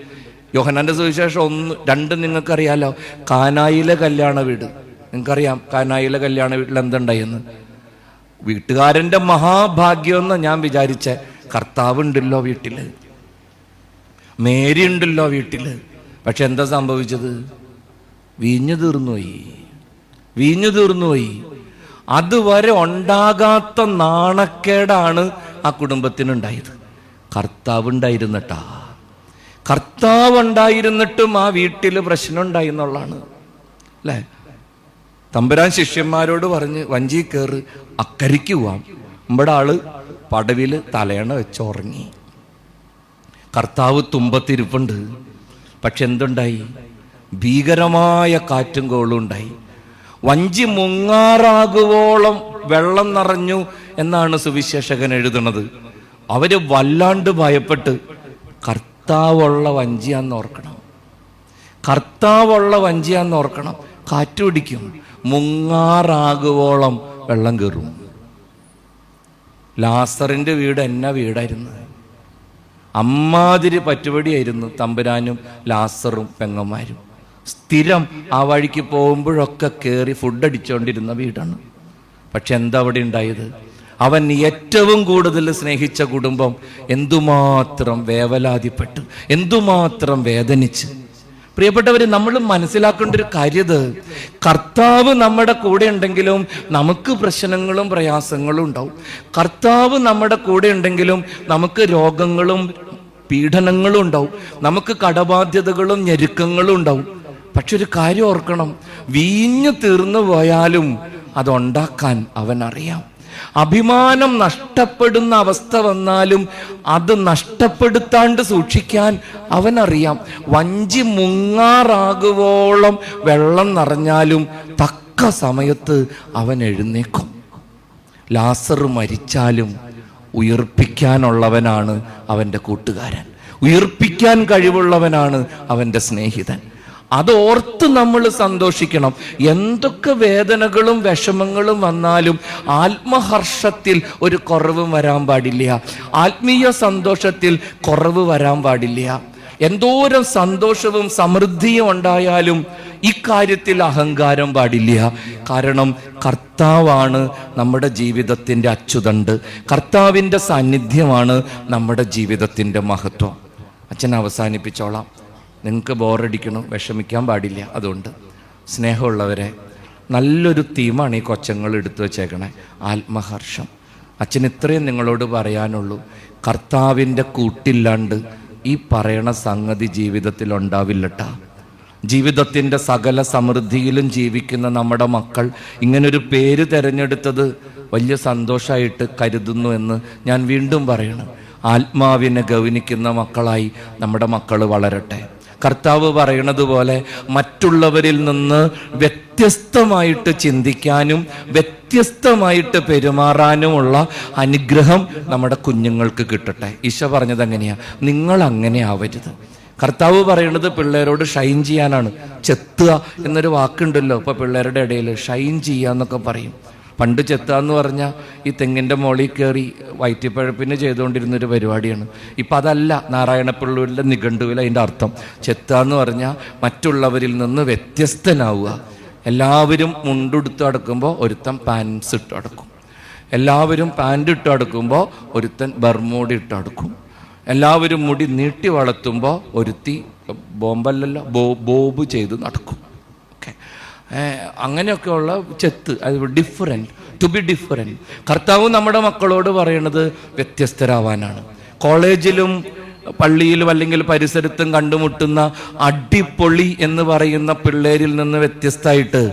യോഹന്നാന്റെ സുവിശേഷം 1-2 നിങ്ങൾക്കറിയാലോ. കാനായിലെ കല്യാണ വീട്, നിങ്ങൾക്കറിയാം കാനായിലെ കല്യാണ വീട്ടിൽ എന്തുണ്ടായെന്ന്. വീട്ടുകാരൻ്റെ മഹാഭാഗ്യമെന്ന് ഞാൻ വിചാരിച്ച, കർത്താവ് ഉണ്ടല്ലോ വീട്ടില്, മേരി ഉണ്ടല്ലോ വീട്ടില്. പക്ഷെ എന്താ സംഭവിച്ചത്? വീഞ്ഞു തീർന്നുപോയി. അതുവരെ ഉണ്ടാകാത്ത നാണക്കേടാണ് ആ കുടുംബത്തിനുണ്ടായത്. കർത്താവ് ഉണ്ടായിരുന്നിട്ടാ. കർത്താവ് ഉണ്ടായിരുന്നിട്ടും ആ വീട്ടിൽ പ്രശ്നം ഉണ്ടായി എന്നുള്ളതാണ് അല്ലേ? തമ്പുരാൻ ശിഷ്യന്മാരോട് പറഞ്ഞ്, വഞ്ചി കയറ്, അക്കരയ്ക്ക് പോവാം. നമ്മുടെ ആള് പടവിൽ തലയണ വെച്ചുറങ്ങി. കർത്താവ് തുമ്പത്തിരിപ്പുണ്ട്. പക്ഷെ എന്തുണ്ടായി? ഭീകരമായ കാറ്റും കോളും ഉണ്ടായി. വഞ്ചി മുങ്ങാറാകുവോളം വെള്ളം നിറഞ്ഞു എന്നാണ് സുവിശേഷകൻ എഴുതുന്നത്. അവര് വല്ലാണ്ട് ഭയപ്പെട്ട്, കർത്താവുള്ള വഞ്ചിയാന്ന് ഓർക്കണം, കർത്താവുള്ള വഞ്ചിയാന്ന് ഓർക്കണം. കാറ്റ് പിടിക്കും, മുങ്ങാറാകുവോളം വെള്ളം കയറും. ലാസറിൻ്റെ വീട് എന്നാ വീടായിരുന്നു! അമ്മാതിരി പറ്റുപടിയായിരുന്നു തമ്പുരാനും ലാസറും പെങ്ങന്മാരും. സ്ഥിരം ആ വഴിക്ക് പോകുമ്പോഴൊക്കെ കയറി ഫുഡ് അടിച്ചുകൊണ്ടിരുന്ന വീടാണ്. പക്ഷെ എന്താ അവിടെ ഉണ്ടായത്? അവൻ ഏറ്റവും കൂടുതൽ സ്നേഹിച്ച കുടുംബം എന്തുമാത്രം വേവലാതിപ്പെട്ടു, എന്തുമാത്രം വേദനിച്ച്. പ്രിയപ്പെട്ടവർ, നമ്മൾ മനസ്സിലാക്കേണ്ട ഒരു കാര്യത്, കർത്താവ് നമ്മുടെ കൂടെ ഉണ്ടെങ്കിലും നമുക്ക് പ്രശ്നങ്ങളും പ്രയാസങ്ങളും ഉണ്ടാവും. കർത്താവ് നമ്മുടെ കൂടെ ഉണ്ടെങ്കിലും നമുക്ക് രോഗങ്ങളും പീഡനങ്ങളും ഉണ്ടാവും, നമുക്ക് കടബാധ്യതകളും ഞെരുക്കങ്ങളും ഉണ്ടാവും. പക്ഷെ ഒരു കാര്യം ഓർക്കണം, വീഞ്ഞു തീർന്നു പോയാലും അതുണ്ടാക്കാൻ അവനറിയാം. അഭിമാനം നഷ്ടപ്പെടുന്ന അവസ്ഥ വന്നാലും അത് നഷ്ടപ്പെടുത്താണ്ട് സൂക്ഷിക്കാൻ അവനറിയാം. വഞ്ചി മുങ്ങാറാകുവോളം വെള്ളം നിറഞ്ഞാലും തക്ക സമയത്ത് അവൻ എഴുന്നേക്കും. ലാസർ മരിച്ചാലും ഉയർപ്പിക്കാനുള്ളവനാണ് അവൻ്റെ കൂട്ടുകാരൻ, ഉയർപ്പിക്കാൻ കഴിവുള്ളവനാണ് അവൻ്റെ സ്നേഹിതൻ. അതോർത്ത് നമ്മൾ സന്തോഷിക്കണം. എന്തൊക്കെ വേദനകളും വിഷമങ്ങളും വന്നാലും ആത്മഹർഷത്തിൽ ഒരു കുറവ് വരാൻ പാടില്ല. ആത്മീയ സന്തോഷത്തിൽ കുറവ് വരാൻ പാടില്ല. എന്തോരം സന്തോഷവും സമൃദ്ധിയും ഉണ്ടായാലും ഇക്കാര്യത്തിൽ അഹങ്കാരം പാടില്ല. കാരണം കർത്താവാണ് നമ്മുടെ ജീവിതത്തിൻ്റെ അച്ചുതണ്ട്. കർത്താവിൻ്റെ സാന്നിധ്യമാണ് നമ്മുടെ ജീവിതത്തിൻ്റെ മഹത്വം. അച്ഛൻ അവസാനിപ്പിച്ചോളാം. നിങ്ങൾക്ക് ബോറടിക്കണം, വിഷമിക്കാൻ പാടില്ല. അതുകൊണ്ട് സ്നേഹമുള്ളവരെ, നല്ലൊരു തീമാണ് ഈ കൊച്ചങ്ങൾ എടുത്തു വച്ചേക്കണേ, ആത്മഹർഷം. അച്ഛൻ ഇത്രയും നിങ്ങളോട് പറയാനുള്ളൂ. കർത്താവിൻ്റെ കൂട്ടില്ലാണ്ട് ഈ പറയണ സംഗതി ജീവിതത്തിൽ ഉണ്ടാവില്ലട്ടാ. ജീവിതത്തിൻ്റെ സകല സമൃദ്ധിയിലും ജീവിക്കുന്ന നമ്മുടെ മക്കൾ ഇങ്ങനൊരു പേര് തിരഞ്ഞെടുത്തത് വലിയ സന്തോഷമായിട്ട് കരുതുന്നു എന്ന് ഞാൻ വീണ്ടും പറയണം. ആത്മാവിനെ ഗൗനിക്കുന്ന മക്കളായി നമ്മുടെ മക്കൾ വളരട്ടെ. കർത്താവ് പറയണത് പോലെ മറ്റുള്ളവരിൽ നിന്ന് വ്യത്യസ്തമായിട്ട് ചിന്തിക്കാനും വ്യത്യസ്തമായിട്ട് പെരുമാറാനുമുള്ള അനുഗ്രഹം നമ്മുടെ കുഞ്ഞുങ്ങൾക്ക് കിട്ടട്ടെ. ഈശോ പറഞ്ഞത് എങ്ങനെയാ? നിങ്ങൾ അങ്ങനെ ആവരുത്. കർത്താവ് പറയണത് പിള്ളേരോട് ഷൈൻ ചെയ്യാനാണ്. ചെത്തുക എന്നൊരു വാക്കുണ്ടല്ലോ ഇപ്പൊ പിള്ളേരുടെ ഇടയിൽ, ഷൈൻ ചെയ്യുക എന്നൊക്കെ പറയും. പണ്ട് ചെത്തുക എന്ന് പറഞ്ഞാൽ ഈ തെങ്ങിൻ്റെ മുകളിൽ കയറി വയറ്റിപ്പഴപ്പിന് ചെയ്തുകൊണ്ടിരുന്നൊരു പരിപാടിയാണ്. ഇപ്പം അതല്ല നാരായണപ്പിള്ളൂരിൻ്റെ നിഘണ്ടുവിൽ അതിൻ്റെ അർത്ഥം. ചെത്തുക എന്ന് പറഞ്ഞാൽ മറ്റുള്ളവരിൽ നിന്ന് വ്യത്യസ്തനാവുക. എല്ലാവരും മുണ്ടെടുത്ത് അടക്കുമ്പോൾ ഒരുത്തൻ പാൻസ് ഇട്ട് അടക്കും. എല്ലാവരും പാൻറ് ഇട്ട് അടക്കുമ്പോൾ ഒരുത്തൻ ബർമൂടി ഇട്ട് അടക്കും. എല്ലാവരും മുടി നീട്ടി വളർത്തുമ്പോൾ ഒരുത്തി ബോംബല്ലല്ലോ ബോബ് ചെയ്ത് നടക്കും. ഓക്കെ, അങ്ങനെയൊക്കെയുള്ള ചെത്ത്, അത് ഡിഫറെൻറ്റ്, ടു ബി ഡിഫറെൻറ്റ്. കർത്താവ് നമ്മുടെ മക്കളോട് പറയണത് വ്യത്യസ്തരാവാനാണ്. കോളേജിലും പള്ളിയിലും അല്ലെങ്കിൽ പരിസരത്തും കണ്ടുമുട്ടുന്ന അടിപൊളി എന്ന് പറയുന്ന പിള്ളേരിൽ നിന്ന് വ്യത്യസ്തമായിട്ട്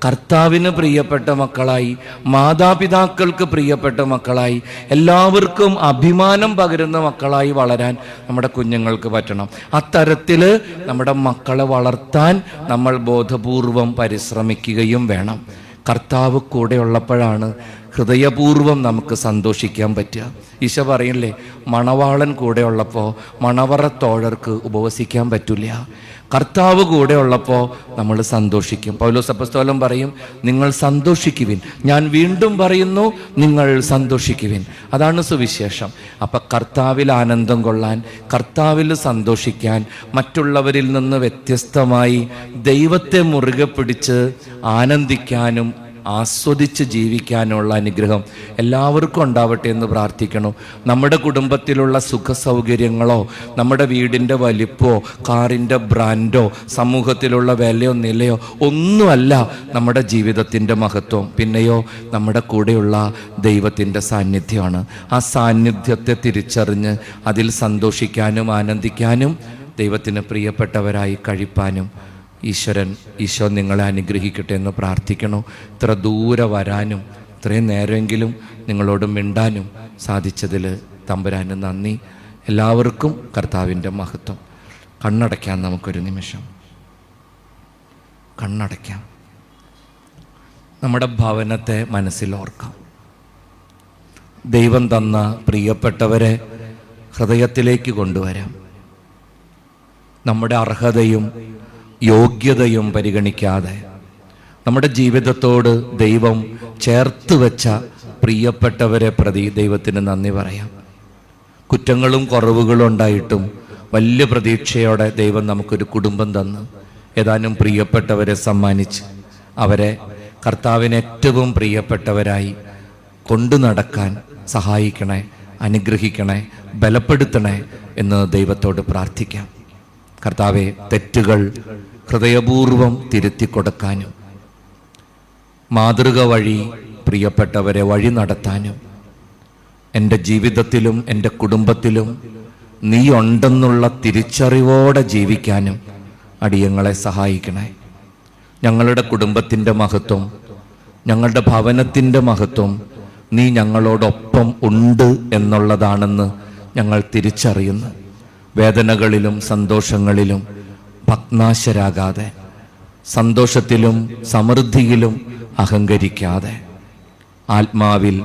കർത്താവിന് പ്രിയപ്പെട്ട മക്കളായി, മാതാപിതാക്കൾക്ക് പ്രിയപ്പെട്ട മക്കളായി, എല്ലാവർക്കും അഭിമാനം പകരുന്ന മക്കളായി വളരാൻ നമ്മുടെ കുഞ്ഞുങ്ങൾക്ക് പറ്റണം. അത്തരത്തിൽ നമ്മുടെ മക്കളെ വളർത്താൻ നമ്മൾ ബോധപൂർവം പരിശ്രമിക്കുകയും വേണം. കർത്താവ് കൂടെ ഉള്ളപ്പോഴാണ് ഹൃദയപൂർവ്വം നമുക്ക് സന്തോഷിക്കാൻ പറ്റുക. ഈശോ പറയില്ലേ, മണവാളൻ കൂടെ ഉള്ളപ്പോൾ മണവറത്തോഴർക്ക് ഉപവസിക്കാൻ പറ്റില്ല. കർത്താവ് കൂടെ ഉള്ളപ്പോൾ നമ്മൾ സന്തോഷിക്കും. പൗലോസ് അപ്പോസ്തലൻ പറയും, നിങ്ങൾ സന്തോഷിക്കുവിൻ, ഞാൻ വീണ്ടും പറയുന്നു, നിങ്ങൾ സന്തോഷിക്കുവിൻ. അതാണ് സുവിശേഷം. അപ്പം കർത്താവിൽ ആനന്ദം കൊള്ളാൻ, കർത്താവിൽ സന്തോഷിക്കാൻ, മറ്റുള്ളവരിൽ നിന്ന് വ്യത്യസ്തമായി ദൈവത്തെ മുറുകെ പിടിച്ച് ആനന്ദിക്കാനും ആസ്വദിച്ച് ജീവിക്കാനുള്ള അനുഗ്രഹം എല്ലാവർക്കും ഉണ്ടാവട്ടെ എന്ന് പ്രാർത്ഥിക്കണം. നമ്മുടെ കുടുംബത്തിലുള്ള സുഖ സൗകര്യങ്ങളോ നമ്മുടെ വീടിൻ്റെ വലിപ്പമോ കാറിൻ്റെ ബ്രാൻഡോ സമൂഹത്തിലുള്ള വിലയോ നിലയോ ഒന്നുമല്ല നമ്മുടെ ജീവിതത്തിൻ്റെ മഹത്വം. പിന്നെയോ നമ്മുടെ കൂടെയുള്ള ദൈവത്തിൻ്റെ സാന്നിധ്യമാണ്. ആ സാന്നിധ്യത്തെ തിരിച്ചറിഞ്ഞ് അതിൽ സന്തോഷിക്കാനും ആനന്ദിക്കാനും ദൈവത്തിന് പ്രിയപ്പെട്ടവരായി കഴിപ്പാനും ഈശോ നിങ്ങളെ അനുഗ്രഹിക്കട്ടെ എന്ന് പ്രാർത്ഥിക്കണോ. ഇത്ര ദൂരെ വരാനും ഇത്രയും നേരമെങ്കിലും നിങ്ങളോട് മിണ്ടാനും സാധിച്ചതിൽ തമ്പുരാന് നന്ദി. എല്ലാവർക്കും കർത്താവിൻ്റെ മഹത്വം. കണ്ണടയ്ക്കാം, നമുക്കൊരു നിമിഷം കണ്ണടയ്ക്കാം. നമ്മുടെ ഭവനത്തെ മനസ്സിലോർക്കാം. ദൈവം തന്ന പ്രിയപ്പെട്ടവരെ ഹൃദയത്തിലേക്ക് കൊണ്ടുവരാം. നമ്മുടെ അർഹതയും യോഗ്യതയും പരിഗണിക്കാതെ നമ്മുടെ ജീവിതത്തോട് ദൈവം ചേർത്ത് വെച്ച പ്രിയപ്പെട്ടവരെ പ്രതി ദൈവത്തിന് നന്ദി പറയാം. കുറ്റങ്ങളും കുറവുകളും ഉണ്ടായിട്ടും വലിയ പ്രതീക്ഷയോടെ ദൈവം നമുക്കൊരു കുടുംബം തന്ന് ഏതാനും പ്രിയപ്പെട്ടവരെ സമ്മാനിച്ച് അവരെ കർത്താവിന് ഏറ്റവും പ്രിയപ്പെട്ടവരായി കൊണ്ടു നടക്കാൻ സഹായിക്കണേ, അനുഗ്രഹിക്കണേ, ബലപ്പെടുത്തണേ എന്ന് ദൈവത്തോട് പ്രാർത്ഥിക്കാം. കർത്താവെ, തെറ്റുകൾ ഹൃദയപൂർവം തിരുത്തി കൊടുക്കാനും മാതൃക വഴി പ്രിയപ്പെട്ടവരെ വഴി നടത്താനും എൻ്റെ ജീവിതത്തിലും എൻ്റെ കുടുംബത്തിലും നീ ഉണ്ടെന്നുള്ള തിരിച്ചറിവോടെ ജീവിക്കാനും അടിയങ്ങളെ സഹായിക്കണേ. ഞങ്ങളുടെ കുടുംബത്തിൻ്റെ മഹത്വം, ഞങ്ങളുടെ ഭവനത്തിൻ്റെ മഹത്വം നീ ഞങ്ങളോടൊപ്പം ഉണ്ട് എന്നുള്ളതാണെന്ന് ഞങ്ങൾ തിരിച്ചറിയുന്നു. വേദനകളിലും സന്തോഷങ്ങളിലും ഭഗ്നാശരാകാതെ, സന്തോഷത്തിലും സമൃദ്ധിയിലും അഹങ്കരിക്കാതെ, ആത്മാവിൽ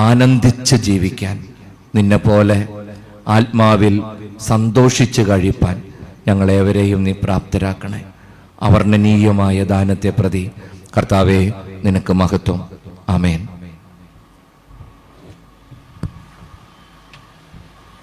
ആനന്ദിച്ച് ജീവിക്കാൻ, നിന്നെപ്പോലെ ആത്മാവിൽ സന്തോഷിച്ച് കഴിപ്പാൻ ഞങ്ങളേവരെയും നീ പ്രാപ്തരാക്കണേ. അവർണ്ണനീയമായ ദാനത്തെ പ്രതി കർത്താവേ, നിനക്ക് മഹത്വം. ആമേൻ.